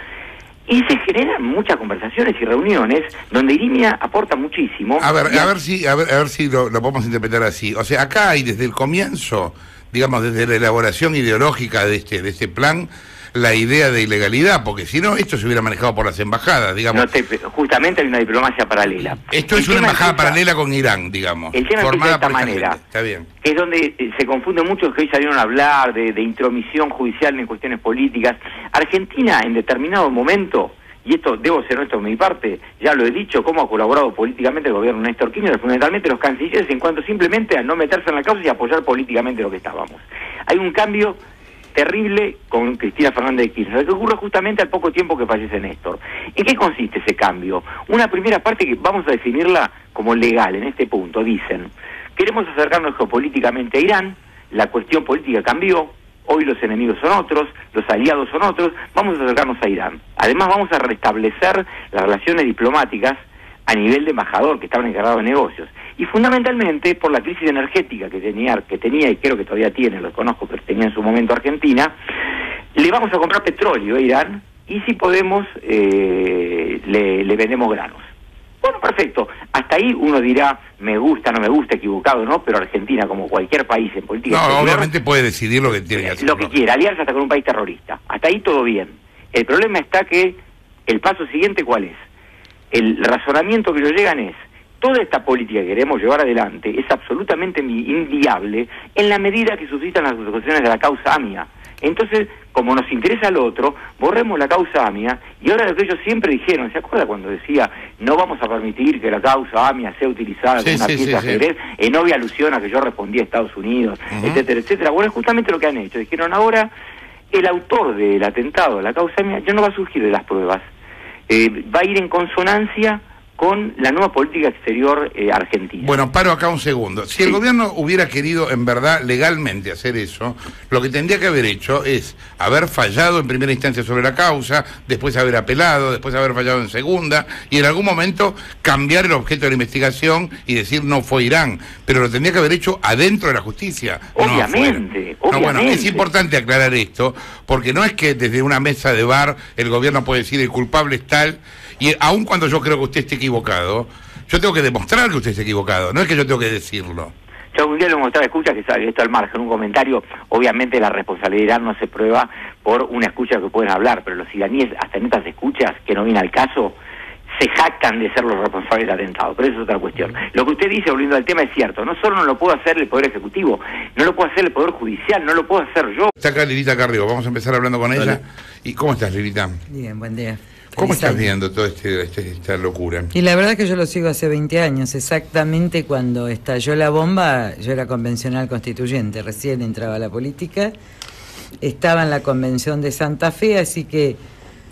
Y se generan muchas conversaciones y reuniones donde Irimia aporta muchísimo. A ver si lo podemos interpretar así. O sea, acá hay desde el comienzo, digamos, desde la elaboración ideológica de este plan, la idea de ilegalidad, porque si no, esto se hubiera manejado por las embajadas, digamos. Justamente hay una diplomacia paralela. Esto es una embajada paralela con Irán, digamos. El tema empieza de esta manera. Está bien. Es donde se confunde mucho, que hoy salieron a hablar de intromisión judicial en cuestiones políticas. Argentina, en determinado momento, y esto debo ser honesto de mi parte, ya lo he dicho, cómo ha colaborado políticamente el gobierno de Néstor Kirchner, fundamentalmente los cancilleres, en cuanto simplemente a no meterse en la causa y apoyar políticamente lo que estábamos. Hay un cambio terrible con Cristina Fernández de Kirchner, que ocurre justamente al poco tiempo que fallece Néstor. ¿En qué consiste ese cambio? Una primera parte que vamos a definirla como legal en este punto. Dicen, queremos acercarnos geopolíticamente a Irán, la cuestión política cambió, hoy los enemigos son otros, los aliados son otros, vamos a acercarnos a Irán. Además vamos a restablecer las relaciones diplomáticas a nivel de embajador, que estaban encargados de negocios. Y fundamentalmente por la crisis energética que tenía y creo que todavía tiene, lo conozco, pero tenía en su momento Argentina, le vamos a comprar petróleo a Irán y si podemos le vendemos granos. Bueno, perfecto. Hasta ahí uno dirá, me gusta, no me gusta, equivocado, ¿no? Pero Argentina, como cualquier país en política... No, obviamente puede decidir lo que tiene que hacer. Lo que quiera, aliarse hasta con un país terrorista. Hasta ahí todo bien. El problema está que el paso siguiente, ¿cuál es? El razonamiento que ellos llegan es, toda esta política que queremos llevar adelante es absolutamente inviable en la medida que suscitan las cuestiones de la causa AMIA. Entonces, como nos interesa al otro, borremos la causa AMIA, y ahora lo que ellos siempre dijeron, ¿se acuerda cuando decía, no vamos a permitir que la causa AMIA sea utilizada como una pieza de ajedrez, en obvia alusión a que yo respondí a Estados Unidos, etcétera, etcétera? Bueno, es justamente lo que han hecho. Dijeron, ahora, el autor del atentado, la causa AMIA, ya no va a surgir de las pruebas. Va a ir en consonancia con la nueva política exterior argentina. Bueno, paro acá un segundo. Si el gobierno hubiera querido en verdad legalmente hacer eso, lo que tendría que haber hecho es haber fallado en primera instancia sobre la causa, después haber apelado, después haber fallado en segunda, y en algún momento cambiar el objeto de la investigación y decir no fue Irán, pero lo tendría que haber hecho adentro de la justicia. Obviamente, no, bueno, es importante aclarar esto, porque no es que desde una mesa de bar el gobierno puede decir el culpable es tal, y aun cuando yo creo que usted esté equivocado, yo tengo que demostrar que usted esté equivocado, no es que yo tengo que decirlo. Yo un día lo mostraba, escucha, que sabe esto al margen, un comentario, obviamente la responsabilidad no se prueba por una escucha que pueden hablar, pero los iraníes, hasta en estas escuchas, que no viene al caso, se jactan de ser los responsables del atentado, pero eso es otra cuestión. Lo que usted dice, volviendo al tema, es cierto, no solo no lo puedo hacer el Poder Ejecutivo, no lo puedo hacer el Poder Judicial, no lo puedo hacer yo. Está acá Lilita Carrió, vamos a empezar hablando con ella. ¿Y cómo estás, Lilita? Bien, buen día. ¿Cómo estás viendo toda esta locura? Y la verdad es que yo lo sigo hace 20 años, exactamente cuando estalló la bomba, yo era convencional constituyente, recién entraba a la política, estaba en la convención de Santa Fe, así que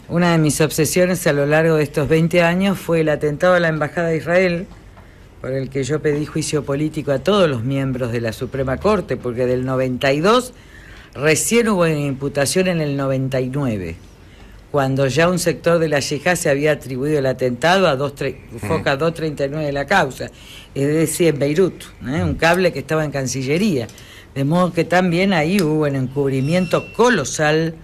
una de mis obsesiones a lo largo de estos 20 años fue el atentado a la Embajada de Israel, por el que yo pedí juicio político a todos los miembros de la Suprema Corte, porque del 92 recién hubo una imputación en el 99. Cuando ya un sector de la yihad se había atribuido el atentado a Foca 239 de la causa, es decir, en Beirut, un cable que estaba en Cancillería. De modo que también ahí hubo un encubrimiento colosal,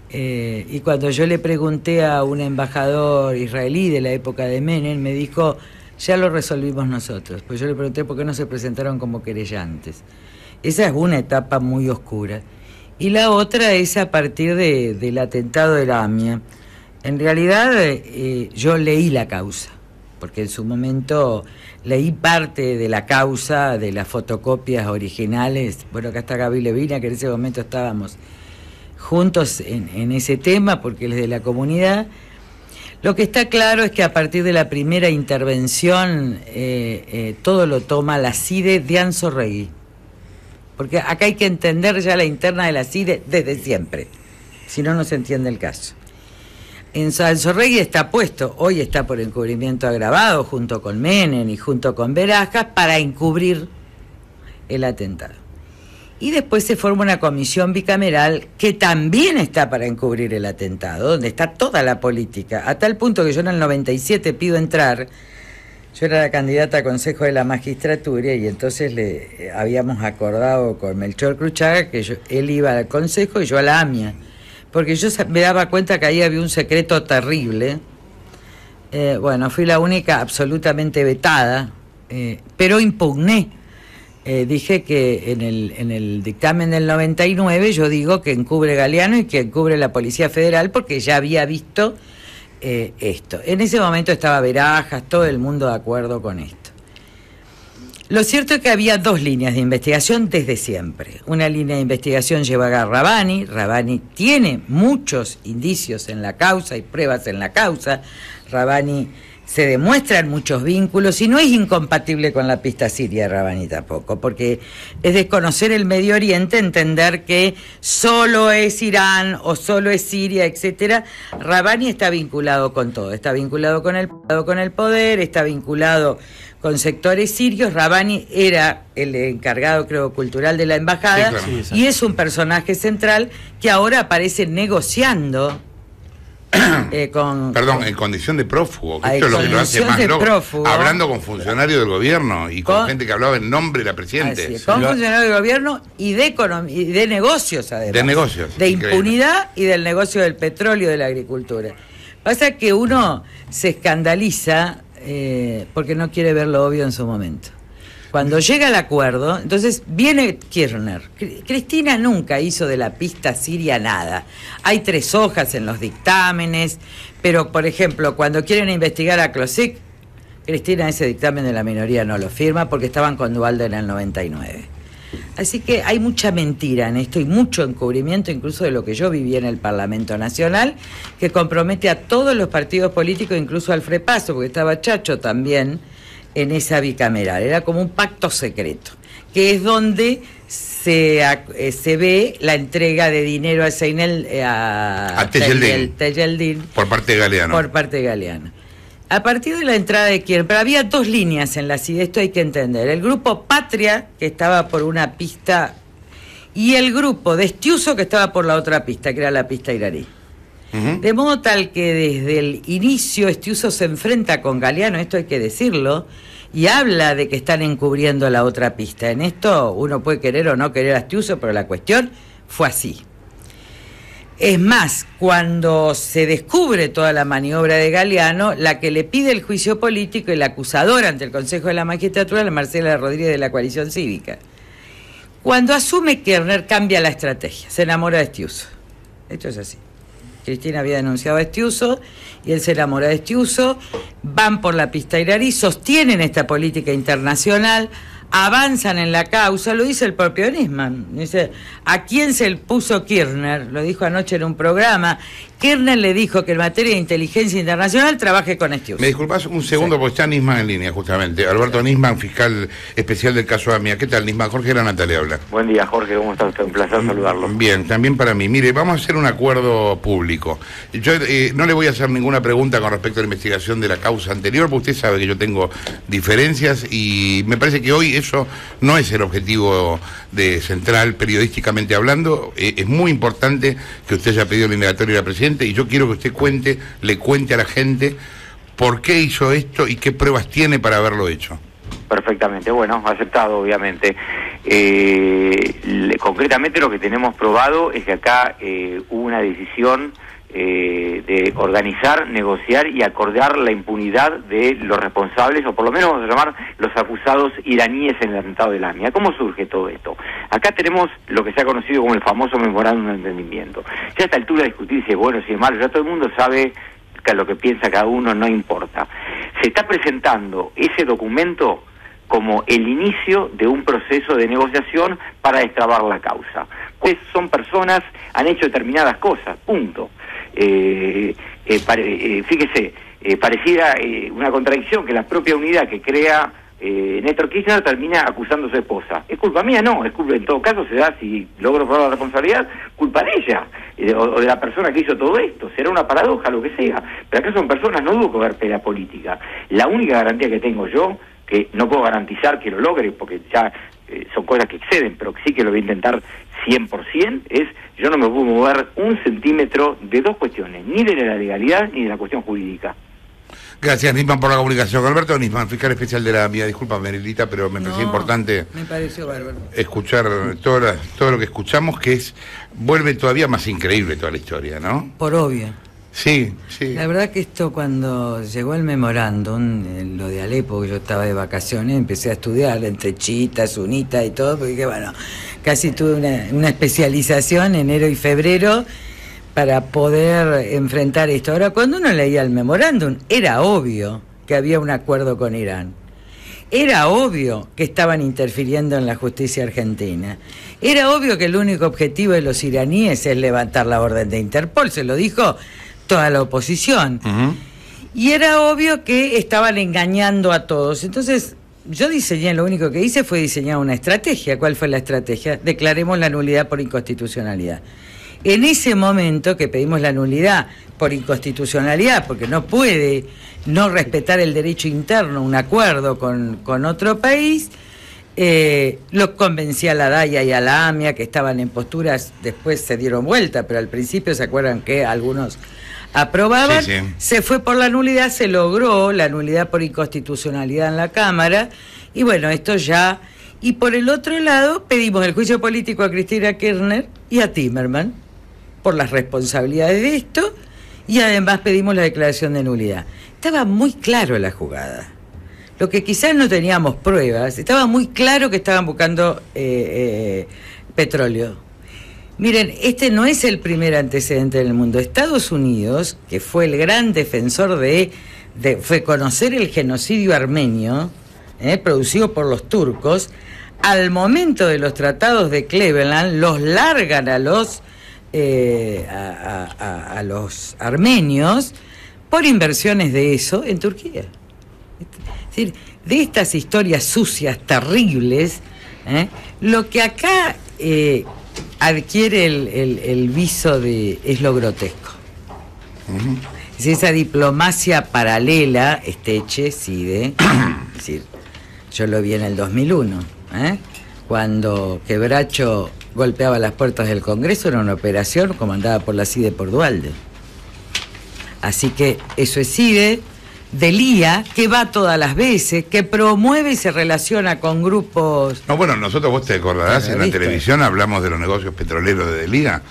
y cuando yo le pregunté a un embajador israelí de la época de Menem, me dijo, ya lo resolvimos nosotros. Pues yo le pregunté por qué no se presentaron como querellantes. Esa es una etapa muy oscura. Y la otra es a partir del atentado de la AMIA. En realidad yo leí la causa, porque en su momento leí parte de la causa, de las fotocopias originales. Bueno, acá está Gaby Levina, que en ese momento estábamos juntos en ese tema, porque él es de la comunidad. Lo que está claro es que a partir de la primera intervención todo lo toma la CIDE de Anzoregui. Porque acá hay que entender ya la interna de la CIDE desde siempre, si no, no se entiende el caso. En Anzoregui está puesto, hoy está por encubrimiento agravado, junto con Menem y junto con Berajas, para encubrir el atentado. Y después se forma una comisión bicameral que también está para encubrir el atentado, donde está toda la política, a tal punto que yo en el 97 pido entrar. Yo era la candidata a Consejo de la Magistratura y entonces le habíamos acordado con Melchor Cruchaga que él iba al Consejo y yo a la AMIA, porque yo me daba cuenta que ahí había un secreto terrible. Bueno, fui la única absolutamente vetada, pero impugné dije que en el dictamen del 99 yo digo que encubre Galeano y que encubre la Policía Federal porque ya había visto esto. En ese momento estaba Berajas, todo el mundo de acuerdo con esto. Lo cierto es que había dos líneas de investigación desde siempre. Una línea de investigación lleva a Rabani. Rabani tiene muchos indicios en la causa y pruebas en la causa. Rabani se demuestran muchos vínculos y no es incompatible con la pista siria Rabani tampoco, porque es desconocer el Medio Oriente, entender que solo es Irán o solo es Siria, etcétera. Rabani está vinculado con todo, está vinculado con el poder, está vinculado con sectores sirios. Rabani era el encargado, creo, cultural de la embajada, sí, claro. Y es un personaje central que ahora aparece negociando en condición de prófugo, que esto es lo que lo hace más loco, prófugo, hablando con funcionarios del gobierno y con gente que hablaba en nombre de la Presidente. Con funcionarios del gobierno y de negocios, además. De negocios. De impunidad y del negocio del petróleo y de la agricultura. Pasa que uno se escandaliza porque no quiere ver lo obvio en su momento. Cuando llega el acuerdo, entonces viene Kirchner. Cristina nunca hizo de la pista siria nada. Hay 3 hojas en los dictámenes, pero, por ejemplo, cuando quieren investigar a Klosik, Cristina ese dictamen de la minoría no lo firma porque estaban con Dualde en el 99. Así que hay mucha mentira en esto y mucho encubrimiento, incluso de lo que yo viví en el Parlamento Nacional, que compromete a todos los partidos políticos, incluso al Frepaso, porque estaba Chacho también en esa bicameral. Era como un pacto secreto, que es donde se ve la entrega de dinero a Zeynel, a Tejeldin por parte de Galeano. A partir de la entrada de Kirchner, pero había 2 líneas en la CIDE, esto hay que entender. El grupo Patria, que estaba por una pista, y el grupo de Estiuso, que estaba por la otra pista, que era la pista iraní. De modo tal que desde el inicio Estiuso se enfrenta con Galeano, esto hay que decirlo, y habla de que están encubriendo la otra pista. En esto uno puede querer o no querer a Estiuso, pero la cuestión fue así. Es más, cuando se descubre toda la maniobra de Galeano, la que le pide el juicio político y la acusadora ante el Consejo de la Magistratura es Marcela Rodríguez de la Coalición Cívica. Cuando asume Kirchner cambia la estrategia, se enamora de Estiuso. Esto es así. Cristina había denunciado a Estiuso y él se enamora de Estiuso, van por la pista iraní, sostienen esta política internacional, avanzan en la causa, lo dice el propio Nisman. Dice, ¿a quién se le puso Kirchner? Lo dijo anoche en un programa. Kirchner le dijo que en materia de inteligencia internacional trabaje con Estiuso. Me disculpas un segundo, sí, porque está Nisman en línea, justamente. Alberto Nisman, fiscal especial del caso AMIA. ¿Qué tal, Nisman? Jorge Granata le habla. Buen día, Jorge. ¿Cómo está usted? Un placer saludarlo. Bien, también para mí. Mire, vamos a hacer un acuerdo público. Yo no le voy a hacer ninguna pregunta con respecto a la investigación de la causa anterior, porque usted sabe que yo tengo diferencias y me parece que hoy eso no es el objetivo de central, periodísticamente hablando. Es muy importante que usted haya pedido la indagatoria de la Presidenta y yo quiero que usted le cuente a la gente por qué hizo esto y qué pruebas tiene para haberlo hecho. Perfectamente, bueno, aceptado obviamente. Concretamente lo que tenemos probado es que acá hubo una decisión de organizar, negociar y acordar la impunidad de los responsables, o por lo menos vamos a llamar los acusados iraníes en el atentado de AMIA. ¿Cómo surge todo esto? Acá tenemos lo que se ha conocido como el famoso memorándum de entendimiento. Ya a esta altura discutir si es bueno, si es malo, ya todo el mundo sabe que lo que piensa cada uno no importa. Se está presentando ese documento como el inicio de un proceso de negociación para destrabar la causa. Pues son personas, han hecho determinadas cosas, punto. Fíjese, pareciera una contradicción que la propia unidad que crea Néstor Kirchner termina acusando a su esposa. ¿Es culpa mía? No, es culpa, en todo caso se da, si logro probar la responsabilidad, culpa de ella, o de la persona que hizo todo esto. Será una paradoja, lo que sea, pero acá son personas, no dudo que ver pelea política. La única garantía que tengo yo, que no puedo garantizar que lo logre, porque ya son cosas que exceden, pero sí que lo voy a intentar 100%, es yo no me puedo mover un centímetro de 2 cuestiones, ni de la legalidad ni de la cuestión jurídica. Gracias, Nisman, por la comunicación. Alberto Nisman, fiscal especial de la AMIA. Disculpa, Merilita, pero me pareció importante escuchar todo lo que escuchamos, que vuelve todavía más increíble toda la historia, ¿no? Por obvio. Sí, sí. La verdad que esto, cuando llegó el memorándum, lo de Alepo, yo estaba de vacaciones, empecé a estudiar entre chiitas, sunitas y todo, porque bueno, casi tuve una especialización en enero y febrero para poder enfrentar esto. Ahora, cuando uno leía el memorándum, era obvio que había un acuerdo con Irán. Era obvio que estaban interfiriendo en la justicia argentina. Era obvio que el único objetivo de los iraníes es levantar la orden de Interpol, se lo dijo toda la oposición. Uh-huh. Y era obvio que estaban engañando a todos. Entonces, yo diseñé, lo único que hice fue diseñar una estrategia. ¿Cuál fue la estrategia? Declaremos la nulidad por inconstitucionalidad. En ese momento que pedimos la nulidad por inconstitucionalidad, porque no puede no respetar el derecho interno, un acuerdo con otro país, lo convencí a la DAIA y a la AMIA, que estaban en posturas, después se dieron vuelta, pero al principio se acuerdan que algunos aprobaban, sí. Se fue por la nulidad, se logró la nulidad por inconstitucionalidad en la Cámara, y bueno, esto ya... Y por el otro lado, pedimos el juicio político a Cristina Kirchner y a Timerman por las responsabilidades de esto, y además pedimos la declaración de nulidad. Estaba muy claro la jugada. Lo que quizás no teníamos pruebas, estaba muy claro que estaban buscando petróleo. Miren, este no es el primer antecedente en el mundo. Estados Unidos, que fue el gran defensor fue conocer el genocidio armenio, producido por los turcos, al momento de los tratados de Cleveland, los largan a los armenios por inversiones de eso en Turquía. Es decir, de estas historias sucias, terribles, lo que acá adquiere el viso es lo grotesco. Uh-huh. Es decir, esa diplomacia paralela, CIDE, es decir, yo lo vi en el 2001, cuando Quebracho golpeaba las puertas del Congreso, era una operación comandada por la CIDE por Duhalde. Así que eso es CIDE, Delía, que va todas las veces, que promueve y se relaciona con grupos... No, bueno, nosotros, vos te acordarás, en la televisión hablamos de los negocios petroleros de Delía.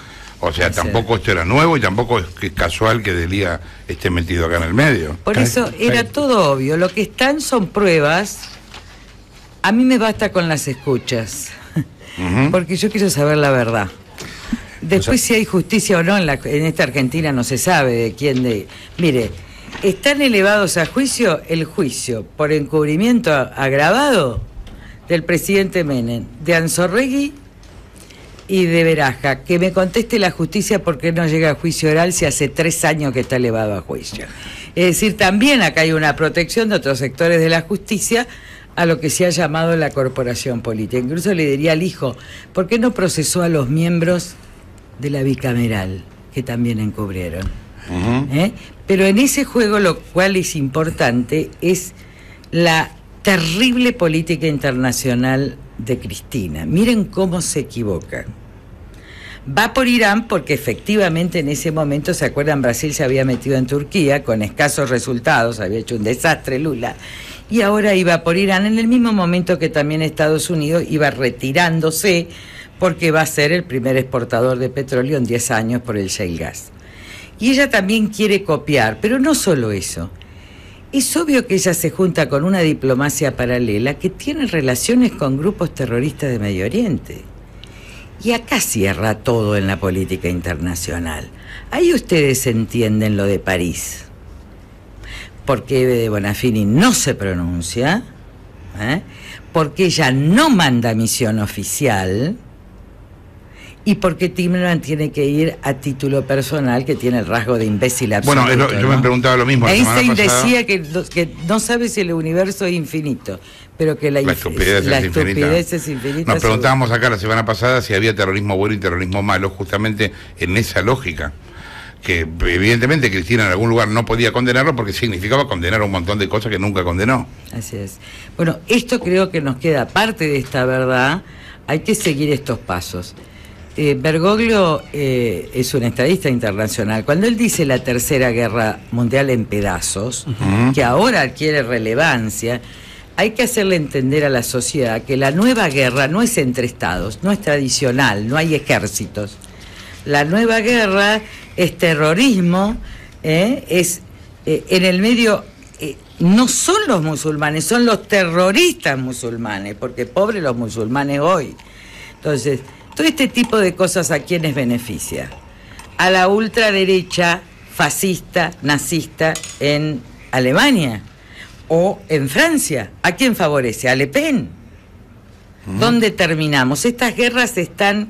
O sea, tampoco esto era nuevo y tampoco es casual que Delía esté metido acá en el medio. Por eso era todo obvio. Lo que están son pruebas. A mí me basta con las escuchas, uh-huh, porque yo quiero saber la verdad. Después, si hay justicia o no en esta Argentina no se sabe de quién Mire, están elevados a juicio el juicio por encubrimiento agravado del presidente Menem, de Anzorregui y de Beraja. Que me conteste la justicia por qué no llega a juicio oral si hace 3 años que está elevado a juicio. Es decir, también acá hay una protección de otros sectores de la justicia a lo que se ha llamado la corporación política. Incluso le diría al hijo, ¿por qué no procesó a los miembros de la bicameral, que también encubrieron? Uh-huh. Pero en ese juego lo cual es importante es la terrible política internacional de Cristina. Miren cómo se equivoca. Va por Irán porque efectivamente en ese momento, ¿se acuerdan? Brasil se había metido en Turquía con escasos resultados, había hecho un desastre Lula, y ahora iba por Irán en el mismo momento que también Estados Unidos iba retirándose porque va a ser el primer exportador de petróleo en 10 años por el shale gas. Y ella también quiere copiar, pero no solo eso. Es obvio que ella se junta con una diplomacia paralela que tiene relaciones con grupos terroristas de Medio Oriente. Y acá cierra todo en la política internacional. Ahí ustedes entienden lo de París. Porque Eve de Bonafini no se pronuncia, porque ella no manda misión oficial, y porque Timerman tiene que ir a título personal, que tiene el rasgo de imbécil absoluto. Bueno, yo me preguntaba lo mismo. Einstein decía que no sabe si el universo es infinito, pero que la estupidez es infinita. Nos preguntábamos acá la semana pasada si había terrorismo bueno y terrorismo malo, justamente en esa lógica. Que evidentemente Cristina en algún lugar no podía condenarlo porque significaba condenar un montón de cosas que nunca condenó. Así es. Bueno, esto creo que nos queda parte de esta verdad. Hay que seguir estos pasos. Bergoglio es un estadista internacional. Cuando él dice la tercera guerra mundial en pedazos, uh-huh, que ahora adquiere relevancia, hay que hacerle entender a la sociedad que la nueva guerra no es entre estados, no es tradicional, no hay ejércitos. La nueva guerra es terrorismo es en el medio, no son los musulmanes, son los terroristas musulmanes, porque pobres los musulmanes hoy. Entonces, todo este tipo de cosas, ¿a quiénes beneficia? A la ultraderecha fascista, nazista en Alemania o en Francia. ¿A quién favorece? A Le Pen. ¿Dónde terminamos? Estas guerras están